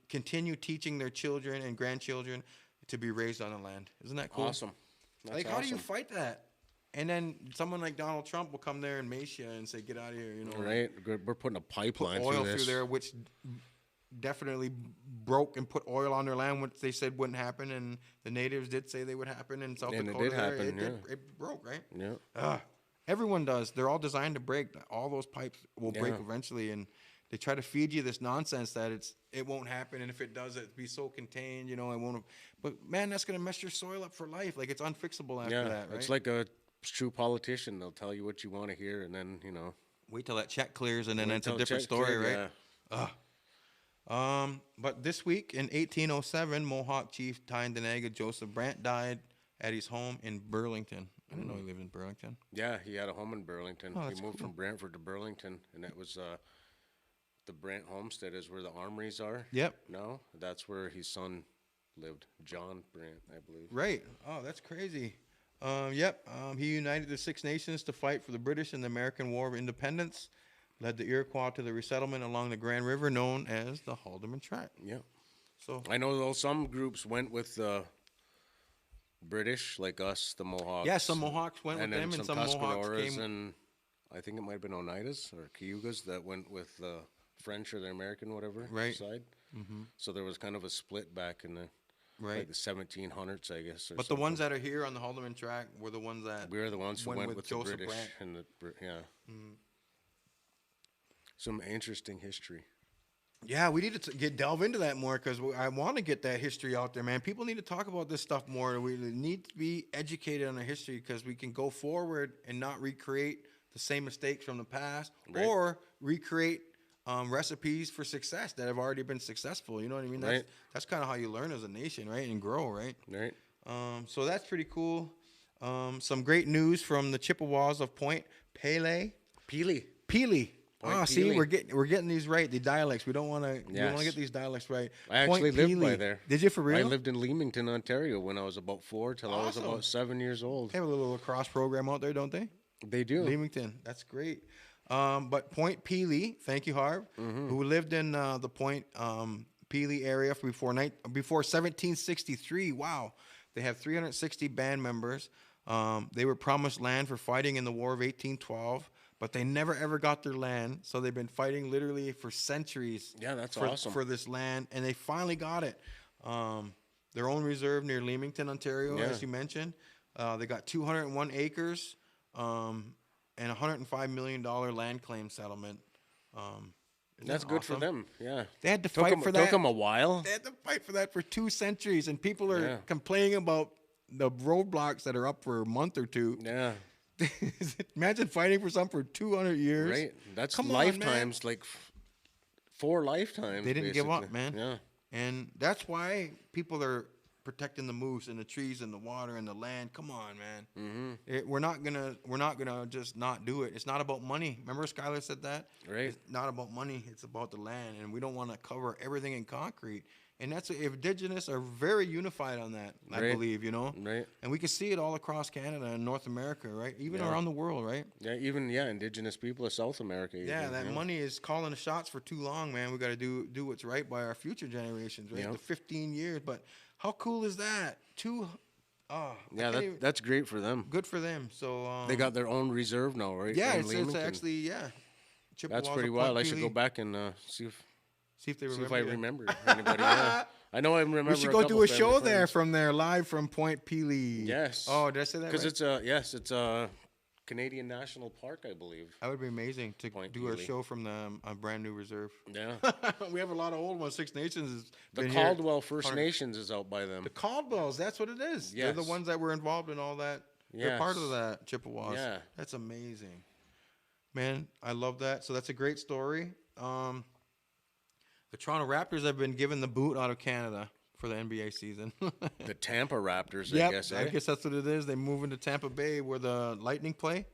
continue teaching their children and grandchildren to be raised on the land. Isn't that cool? Awesome. That's How do you awesome. fight that? And then someone like Donald Trump will come there and mace you and say, "Get out of here!" Right? We're putting a pipeline Oil through this. there, which definitely broke and put oil on their land, which they said wouldn't happen, and the natives did say they would happen in South And Dakota. it did happen. It broke, right? Yeah. Everyone does. They're all designed to break. All those pipes will break eventually, and they try to feed you this nonsense that it won't happen, and if it does, it'll be so contained, it won't. But man, that's gonna mess your soil up for life. Like it's unfixable after that, right? It's like a true politician. They'll tell you what you want to hear, and then wait till that check clears, and then it's a different story, right? But this week in 1807, Mohawk chief Tyendinaga Joseph Brant died at his home in Burlington. I didn't know he lived in Burlington. Yeah, he had a home in Burlington. Oh, he that's moved cool. from Brantford to Burlington, and that was the Brant homestead is where the armories are. Yep. No, that's where his son lived, John Brant, I believe. Right. Oh, that's crazy. He united the Six Nations to fight for the British in the American War of Independence, led the Iroquois to the resettlement along the Grand River known as the Haldeman Tract. Yeah. So I know though some groups went with the British, like us, the Mohawks. yeah, some Mohawks went with them, and some Mohawks Tuscaroras came. and I think it might have been Oneidas or Cayugas that went with the French or the American, whatever side. Mm-hmm. So there was kind of a split back in the like the 1700s, I guess. But the ones that are here on the Haldeman Tract were the ones that we were the ones who went with the Joseph British Brant. and the some interesting history. Yeah, we need to delve into that more because I want to get that history out there, man. People need to talk about this stuff more. We need to be educated on the history because we can go forward and not recreate the same mistakes from the past or recreate recipes for success that have already been successful. You know what I mean? That's kind of how you learn as a nation, right? And grow, right? Right. So that's pretty cool. Some great news from the Chippewas of Point Pelee. See, we're getting these right. The dialects. We don't want to. We want to get these dialects right. I actually lived by there. Did you for real? I lived in Leamington, Ontario, when I was about 4 till I was about 7 years old. They have a little lacrosse program out there, don't they? They do. Leamington. That's great. But Point Pelee, thank you, Harv, who lived in the Point Pelee area before 1763. Wow. They have 360 band members. They were promised land for fighting in the War of 1812. But they never ever got their land, so they've been fighting literally for centuries. Yeah, that's awesome for this land, and they finally got it. Their own reserve near Leamington, Ontario, as you mentioned. They got 201 acres and $105 million land claim settlement. That's good for them. Yeah, they had to fight for that. Took them a while. They had to fight for that for 2 centuries, and people are complaining about the roadblocks that are up for a month or two. Yeah. Imagine fighting for something for 200 years. Right. That's lifetimes, like 4 lifetimes. They didn't give up, man. Yeah. And that's why people are protecting the moose and the trees and the water and the land. Come on, man. Mm-hmm. We're not gonna just not do it. It's not about money. Remember Skylar said that? Right. It's not about money. It's about the land, and we don't want to cover everything in concrete. And that's Indigenous are very unified on that, I believe, you know? Right. And we can see it all across Canada and North America, right? Even around the world, right? Yeah, even, Indigenous people of South America. Yeah, that money is calling the shots for too long, man. We got to do what's right by our future generations, right? The 15 years. But how cool is that? That's great for them. Good for them. So they got their own reserve now, right? Yeah, it's actually, That's pretty wild. I should go back and see if I remember anybody. I know I remember. We should go do a show there from there, live from Point Pelee. Yes. Oh, did I say that? Because it's a Canadian National Park, I believe. That would be amazing to do a show from a brand new reserve. Yeah. We have a lot of old ones. Six Nations. The Caldwell First Nations is out by them. The Caldwells, that's what it is. Yes. They're the ones that were involved in all that. They're part of that Chippewas. Yeah. That's amazing. Man, I love that. So that's a great story. The Toronto Raptors have been given the boot out of Canada for the NBA season. The Tampa Raptors, I guess. I guess that's what it is. They move into Tampa Bay where the Lightning play.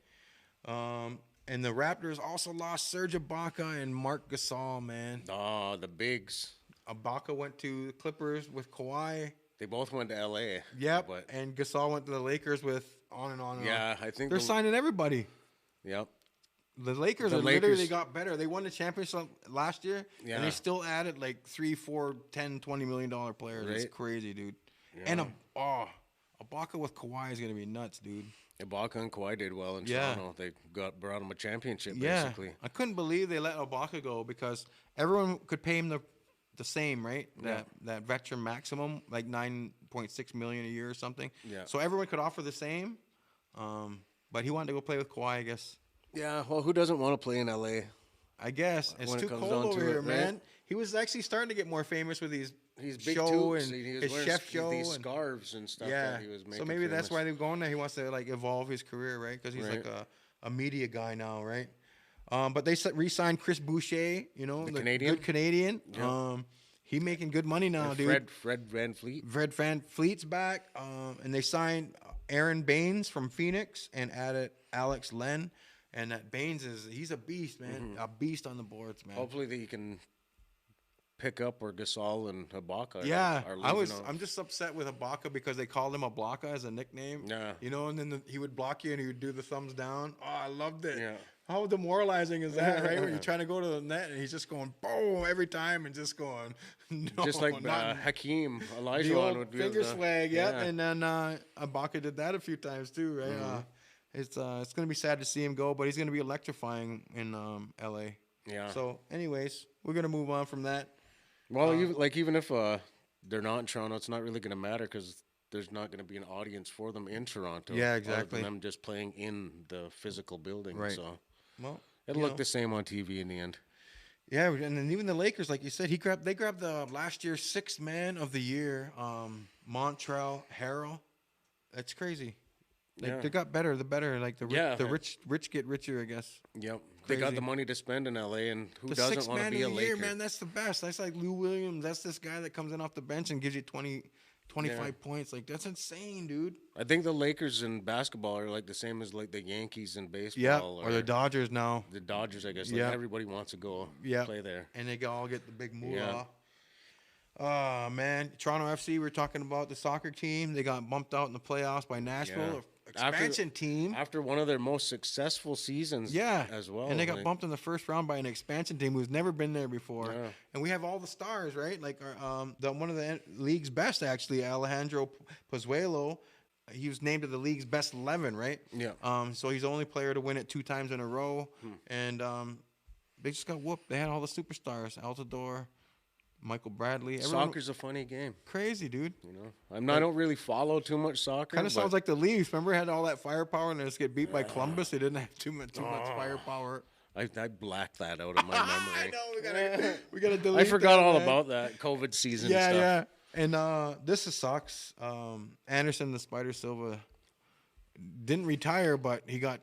And the Raptors also lost Serge Ibaka and Marc Gasol, man. Oh, the bigs. Ibaka went to the Clippers with Kawhi. They both went to L.A. Yep, and Gasol went to the Lakers with on and on and on. Yeah, I think they're signing everybody. Yep. The Lakers literally got better. They won the championship last year, and they still added like 3, 4, 10, $20 million players. Right. It's crazy, dude. Yeah. And Ibaka with Kawhi is going to be nuts, dude. Ibaka and Kawhi did well in Toronto. They brought him a championship, basically. I couldn't believe they let Ibaka go because everyone could pay him the same, right? That veteran maximum, like $9.6 million a year or something. Yeah. So everyone could offer the same, but he wanted to go play with Kawhi, I guess. Yeah, well, who doesn't want to play in L.A.? I guess. It's too cold over here, man. Right? He was actually starting to get more famous with his big show and his chef show. These scarves and stuff that he was making. So maybe that's why they're going there. He wants to like evolve his career, right? Because he's like a media guy now, right? But they re-signed Chris Boucher, you know, the Canadian. Good Canadian. Yeah. He making good money now, dude. Fred VanVleet. Fred VanVleet's back. And they signed Aaron Baines from Phoenix and added Alex Len. And that Baines he's a beast, man. Mm-hmm. A beast on the boards, man. Hopefully that you can pick up where Gasol and Ibaka are leaving off. I'm just upset with Ibaka because they called him Ibaka as a nickname. Yeah. You know, and then he would block you and he would do the thumbs down. Oh, I loved it. Yeah. How demoralizing is that, right? When you're trying to go to the net and he's just going boom every time and just going no, just like Hakeem the Olajuwon old would do finger swag, yeah. yeah. And then Ibaka did that a few times too, right? It's gonna be sad to see him go, but he's gonna be electrifying in LA. Yeah. So, anyways, we're gonna move on from that. Well, even if they're not in Toronto, it's not really gonna matter because there's not going to be an audience for them in Toronto. Yeah, other exactly. than them just playing in the physical building. Right. So Well, it'll look the same on TV in the end. Yeah, and then even the Lakers, like you said, they grabbed the last year's sixth man of the year, Montrezl Harrell. That's crazy. They got better, the better. Like the rich get richer, I guess. Yep. They got the money to spend in LA, and who the doesn't want to be a Laker? Year, man, that's the best. That's like Lou Williams. That's this guy that comes in off the bench and gives you 25 points. Like, that's insane, dude. I think the Lakers in basketball are like the same as like the Yankees in baseball. Yeah, or the Dodgers now. The Dodgers, I guess. Like everybody wants to go play there. And they all get the big moolah. Oh, man. Toronto FC, we're talking about the soccer team. They got bumped out in the playoffs by Nashville. Expansion team. After one of their most successful seasons as well. And they got bumped in the first round by an expansion team who's never been there before. Yeah. And we have all the stars, right? Like one of the league's best, actually, Alejandro Pozuelo. He was named to the league's best 11, right? Yeah. So he's the only player to win it 2 times in a row. And they just got whooped. They had all the superstars. Altidore, Michael Bradley. Soccer's a funny game. Crazy, dude. You know, I don't really follow too much soccer. Kind of sounds like the Leafs. Remember, had all that firepower and they just get beat by Columbus. They didn't have too much firepower. I blacked that out of my memory. I know we gotta delete. I forgot all about that COVID season. stuff. Yeah. And this sucks. Anderson the Spider Silva didn't retire, but he got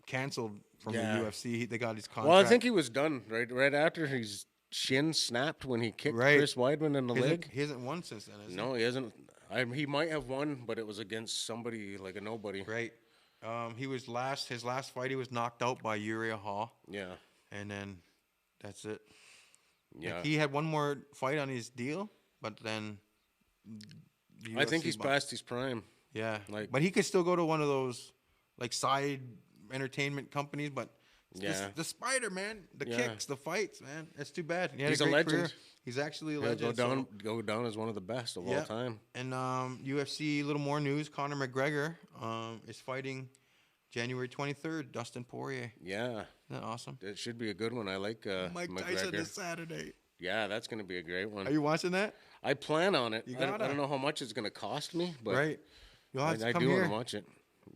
canceled from the UFC. They got his contract. Well, I think he was done right after his shin snapped when he kicked Chris Weidman in the leg. He hasn't won since then, has he? No, he hasn't. He might have won, but it was against somebody like a nobody. Right. He was his last fight, he was knocked out by Uriah Hall. Yeah. And then that's it. Yeah. Like, he had one more fight on his deal, but then I think he's past his prime. Yeah. But he could still go to one of those like side entertainment companies, but the Spider, man, the kicks, the fights, man. It's too bad. He's a legend. Career. He's actually a legend. Go down as one of the best of all time. And UFC, a little more news. Conor McGregor is fighting January 23rd, Dustin Poirier. Yeah. Isn't that awesome? It should be a good one. I like Mike McGregor. Tyson this Saturday. Yeah, that's going to be a great one. Are you watching that? I plan on it. I don't know how much it's going to cost me, but You'll have to I come do here. want to watch it.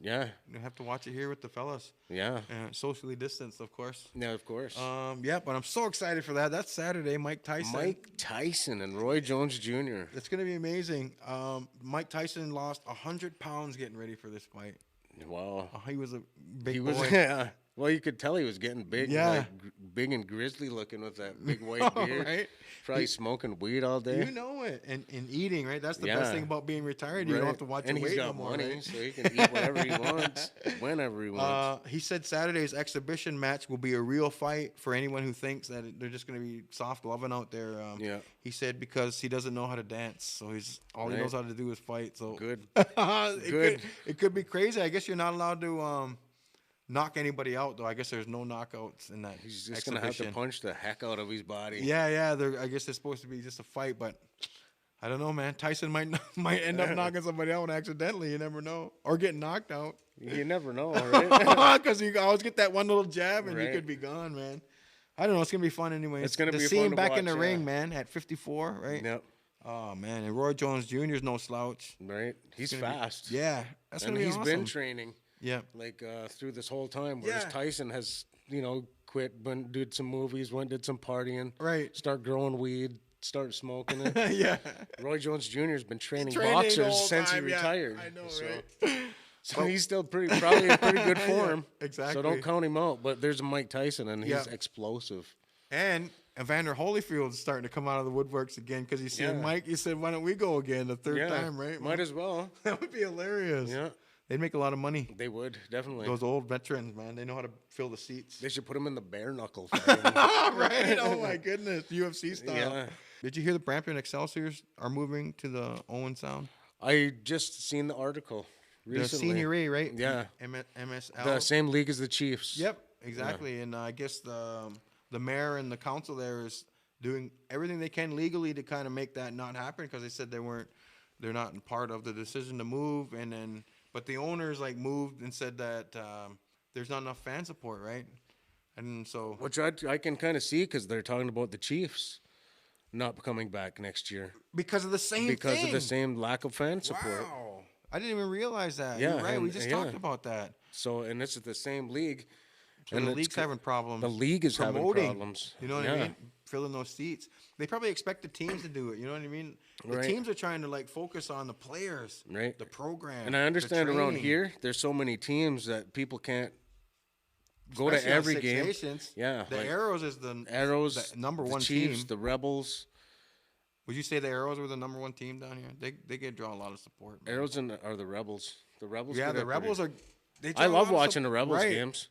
Yeah. You have to watch it here with the fellas. Yeah. Socially distanced, of course. Yeah, of course. But I'm so excited for that. That's Saturday, Mike Tyson. Mike Tyson and Roy Jones Jr. It's going to be amazing. Mike Tyson lost 100 pounds getting ready for this fight. Wow. He was a big boy. Yeah. Well, you could tell he was getting big. Yeah. Like, big and grizzly looking with that big white beard. Right? Probably smoking weed all day. You know it. And eating, right? That's the best thing about being retired. You don't have to watch your weight no more. And he's got money, right? so he can eat whatever he wants, whenever he wants. He said Saturday's exhibition match will be a real fight for anyone who thinks that they're just going to be soft loving out there. He said because he doesn't know how to dance, so he knows how to do is fight. So good. It could be crazy. I guess you're not allowed to knock anybody out, though. I guess there's no knockouts in that. He's just going to have to punch the heck out of his body. Yeah. I guess it's supposed to be just a fight, but I don't know, man. Tyson might end up knocking somebody out accidentally. You never know. Or get knocked out. You never know, right? Because you always get that one little jab and you could be gone, man. I don't know. It's going to be fun anyway. It's going to be fun to see him back watch, in the ring, man, at 54, right? Yep. Oh, man. And Roy Jones Jr. is no slouch. Right. He's fast. That's going to be awesome. And he's been training. Yeah. Like through this whole time, whereas Tyson has, quit, did some movies, did some partying. Right. Start growing weed, start smoking it. Yeah. Roy Jones Jr. has been training boxers since he retired. I know, right? So he's still probably in pretty good form. Exactly. So don't count him out. But there's a Mike Tyson, and he's explosive. And Evander Holyfield's starting to come out of the woodworks again because he's seeing Mike. He said, "Why don't we go again the third time?" Right? Might as well. That would be hilarious. Yeah. They'd make a lot of money. They would, definitely. Those old veterans, man. They know how to fill the seats. They should put them in the bare knuckle fight. Right? Oh, my goodness. UFC style. Yeah. Did you hear the Brampton Excelsiors are moving to the Owen Sound? I just seen the article recently. The Senior A, right? Yeah. MSL. The same league as the Chiefs. Yep, exactly. Yeah. And I guess the mayor and the council there is doing everything they can legally to kind of make that not happen, because they said they're not part of the decision to move. And then, but the owners like moved and said that there's not enough fan support, right? And so, which I can kind of see, because they're talking about the Chiefs not coming back next year because of the same lack of fan support. Wow, I didn't even realize that. Yeah, you're right. We just talked about that. So, and it's the same league. So and the league's having problems. The league is having problems. You know what I mean? Filling those seats. They probably expect the teams to do it. You know what I mean? The teams are trying to like focus on the players, right? The program. And I understand around here, there's so many teams that people can't go to every game. Nations, yeah, the Arrows is the number one Chiefs, team. The Rebels. Would you say the Arrows were the number one team down here? They get draw a lot of support. Man. Arrows are the Rebels. The Rebels. Yeah, the Rebels are. I love watching the Rebels games.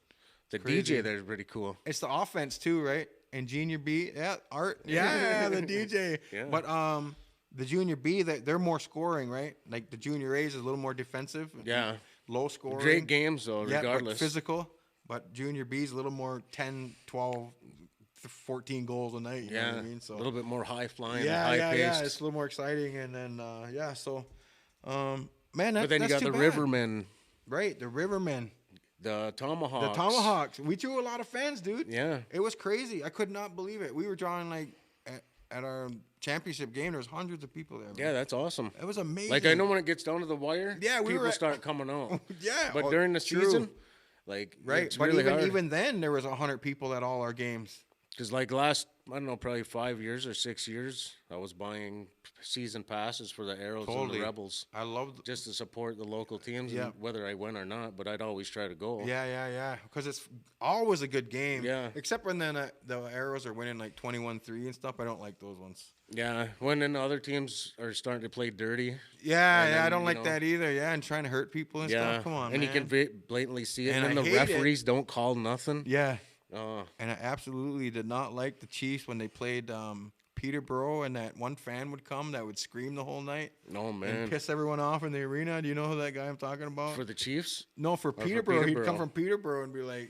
The DJ there is pretty cool. It's the offense too, right? And Junior B, Art, the DJ. Yeah. But the Junior B, they're more scoring, right? Like the Junior A's is a little more defensive. Yeah. Low scoring. Great games though, regardless. But physical. But Junior B is a little more 10, 12, 14 goals a night. You know what I mean? So a little bit more high flying, high paced. Yeah, it's a little more exciting. And then so man, but then you got the Rivermen. Right, the Rivermen. The Tomahawks. The Tomahawks. We drew a lot of fans, dude. Yeah. It was crazy. I could not believe it. We were drawing like at our championship game, there was hundreds of people there. Man. Yeah, that's awesome. It was amazing. Like I know when it gets down to the wire, we people start coming out. Yeah. But during the season, like it's really hard. Even then there was 100 people at all our games. Because like last, I don't know, probably 5 years or 6 years, I was buying season passes for the Arrows and the Rebels. I loved just to support the local teams, and whether I win or not. But I'd always try to go. Yeah. Because it's always a good game. Yeah. Except when then the Arrows are winning like 21-3 and stuff. I don't like those ones. Yeah. When then the other teams are starting to play dirty. Yeah, then, I don't like that either. Yeah, and trying to hurt people and stuff. Come on, and man. you can blatantly see it. And the referees don't call nothing. Yeah. And I absolutely did not like the Chiefs when they played Peterborough, and that one fan would come that would scream the whole night. Oh, man. And piss everyone off in the arena. Do you know who that guy I'm talking about? For the Chiefs? No, for Peterborough. He'd come from Peterborough and be like,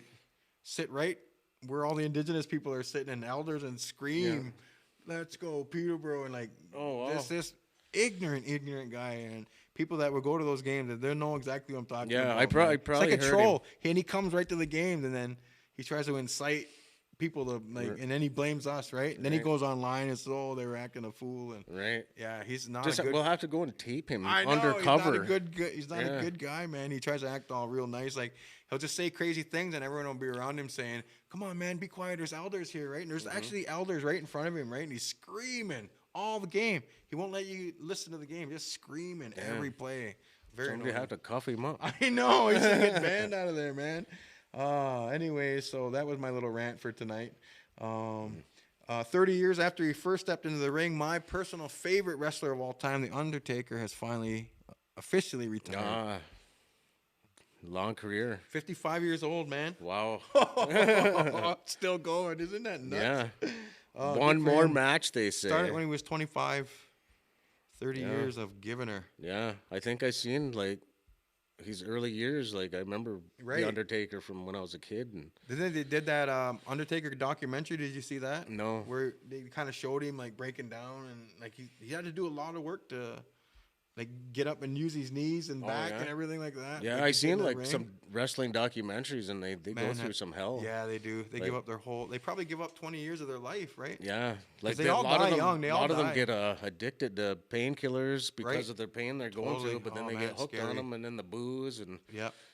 sit right where all the indigenous people are sitting and elders and scream, let's go Peterborough. And like, this ignorant guy. And people that would go to those games, they know exactly what I'm talking about. Yeah, I probably it's like a troll. Him. And he comes right to the games, and then he tries to incite people to like, and then he blames us, right? And then he goes online and says, "Oh, they were acting a fool." And he's not. We'll have to go and tape him I know, undercover. He's not a good guy, man. He tries to act all real nice, like he'll just say crazy things, and everyone will be around him saying, "Come on, man, be quiet. There's elders here, right?" And there's actually elders right in front of him, right? And he's screaming all the game. He won't let you listen to the game, just screaming every play. Somebody have to cuff him up. I know. He should get banned out of there, man. Anyway, so that was my little rant for tonight. 30 years after he first stepped into the ring, my personal favorite wrestler of all time, The Undertaker, has finally officially retired. Long career. 55 years old, man. Wow. Still going. Isn't that nuts? Yeah. One more match, they say. Started when he was 25. 30 years of giving her. Yeah. I think I seen, like, his early years. Like, I remember The Undertaker from when I was a kid. And they did that Undertaker documentary. Did you see that? No. Where they kind of showed him, like, breaking down. And, like, he had to do a lot of work to, like, get up and use his knees and back and everything like that. Yeah, like, I seen, like, some wrestling documentaries, and they go through some hell. Yeah, they do. They give up they probably give up 20 years of their life, right? Yeah. Like, they all die young. A lot of them get addicted to painkillers because of their pain they're going through, but then they get hooked on them, and then the booze, and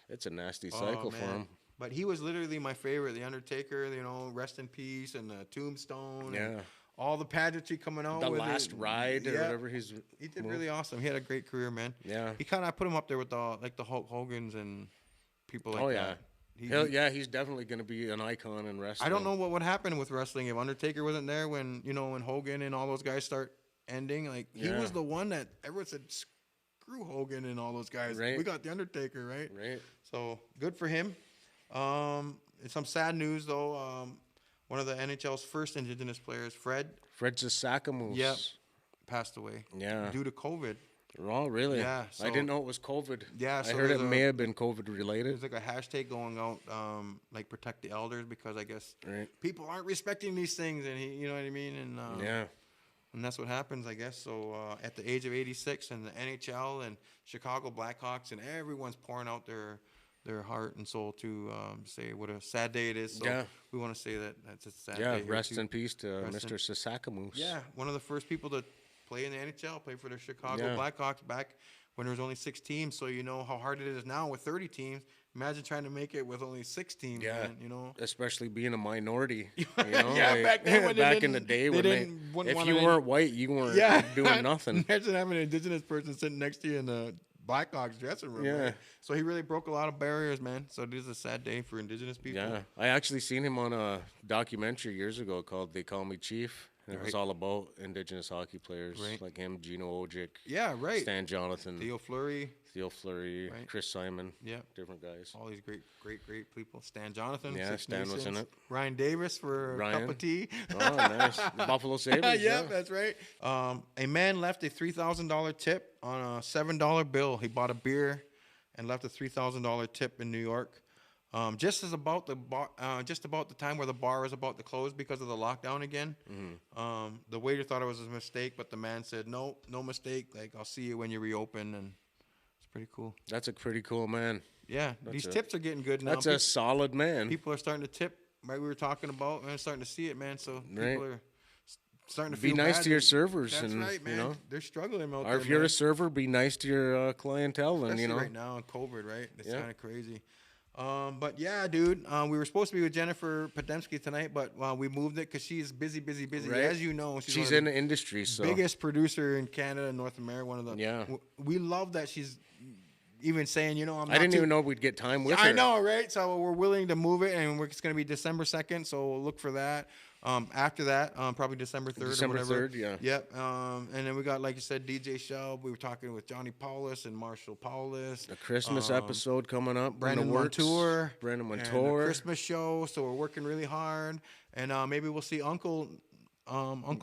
it's a nasty cycle for them. But he was literally my favorite, The Undertaker, rest in peace, and Tombstone. Yeah. And all the pageantry coming out. The Last Ride or whatever he did really awesome. He had a great career, man. Yeah. I put him up there with the Hulk Hogan's and people like that. He's definitely going to be an icon in wrestling. I don't know what would happen with wrestling if Undertaker wasn't there when Hogan and all those guys start ending. Like, he was the one that everyone said, screw Hogan and all those guys. Right. We got the Undertaker, right? Right. So good for him. Some sad news though. one of the NHL's first Indigenous players, Fred Sasakamoose. Yep. Passed away. Yeah. Due to COVID. Oh, really? Yeah. I didn't know it was COVID. Yeah. I heard it may have been COVID related. There's like a hashtag going out, like protect the elders, because I guess Right. people aren't respecting these things, and you know what I mean? And Yeah. and that's what happens, I guess. So at the age of 86, and the NHL and Chicago Blackhawks and everyone's pouring out their heart and soul to say what a sad day it is. So Yeah. we want to say that's a sad Yeah, day. rest in peace to Mr. Sasakamoose. Yeah, one of the first people to play in the NHL, play for the Chicago Yeah. Blackhawks back when there was only 6 teams. So you know how hard it is now with 30 teams. Imagine trying to make it with only 6 teams. Yeah, man, you know. especially being a minority. You know? Yeah, like, back then when they back in the didn't- day they when wouldn't if want you any- weren't white, you weren't doing nothing. Imagine having an Indigenous person sitting next to you in the Blackhawks dressing room. Yeah. Right? So he really broke a lot of barriers, man. So it is a sad day for Indigenous people. Yeah, I actually seen him on a documentary years ago called "They Call Me Chief." And it was all about Indigenous hockey players like him, Gino Ojic, Yeah, right. Stan Jonathan, Theo Fleury. Fleury, Right. Chris Simon. Yeah. Different guys. All these great people. Stan Jonathan. Yeah, Six Stan was in Nations. it. Ryan Davis for a Ryan. cup of tea. Oh, nice. The Buffalo Sabres. Yeah, that's right. A man left a $3,000 tip on a $7 bill. He bought a beer and left a $3,000 tip in New York. Just about the time where the bar was about to close because of the lockdown again. Mm-hmm. The waiter thought it was a mistake, but the man said, no mistake. Like, I'll see you when you reopen, and it's pretty cool. That's a pretty cool man. Yeah, these tips are getting good now. That's a solid man. People are starting to tip, like we were talking about, man. Starting to see it, man. So Right. people are starting to Be feel nice bad. to your servers, That's and right, man. you know, They're struggling out or there. if you're man. a server, be nice to your clientele, and Especially you know, right now in COVID, right? It's Yeah. kind of crazy. But yeah, dude, we were supposed to be with Jennifer Podemski tonight, but we moved it because she's busy. Right. As you know, she's one in of the industry, so biggest producer in Canada and North America. One of the Yeah. We love that she's even saying, you know, I didn't even know we'd get time with her. I know, right? So we're willing to move it, and it's going to be December 2nd. So we'll look for that. After that, probably December 3rd December or whatever. 3rd, yeah. Yep. And then we got, like you said, DJ Shelb. We were talking with Johnny Paulus and Marshall Paulus. A Christmas episode coming up. Brandon in the works. Montour. Brandon And a Montour. Christmas show. So we're working really hard. And maybe we'll see Uncle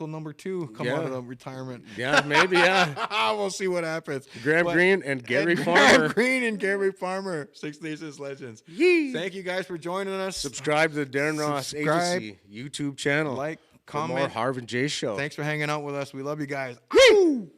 number 2 come out of the retirement. Yeah, maybe, yeah. We'll see what happens. Graham Greene and Gary Graham Farmer. Greene and Gary Farmer, Six Nations legends. Yee. Thank you guys for joining us. Subscribe to the Darren Ross Subscribe, Agency YouTube channel. like, for more comment. Harv and Jace show. Thanks for hanging out with us. We love you guys. Woo!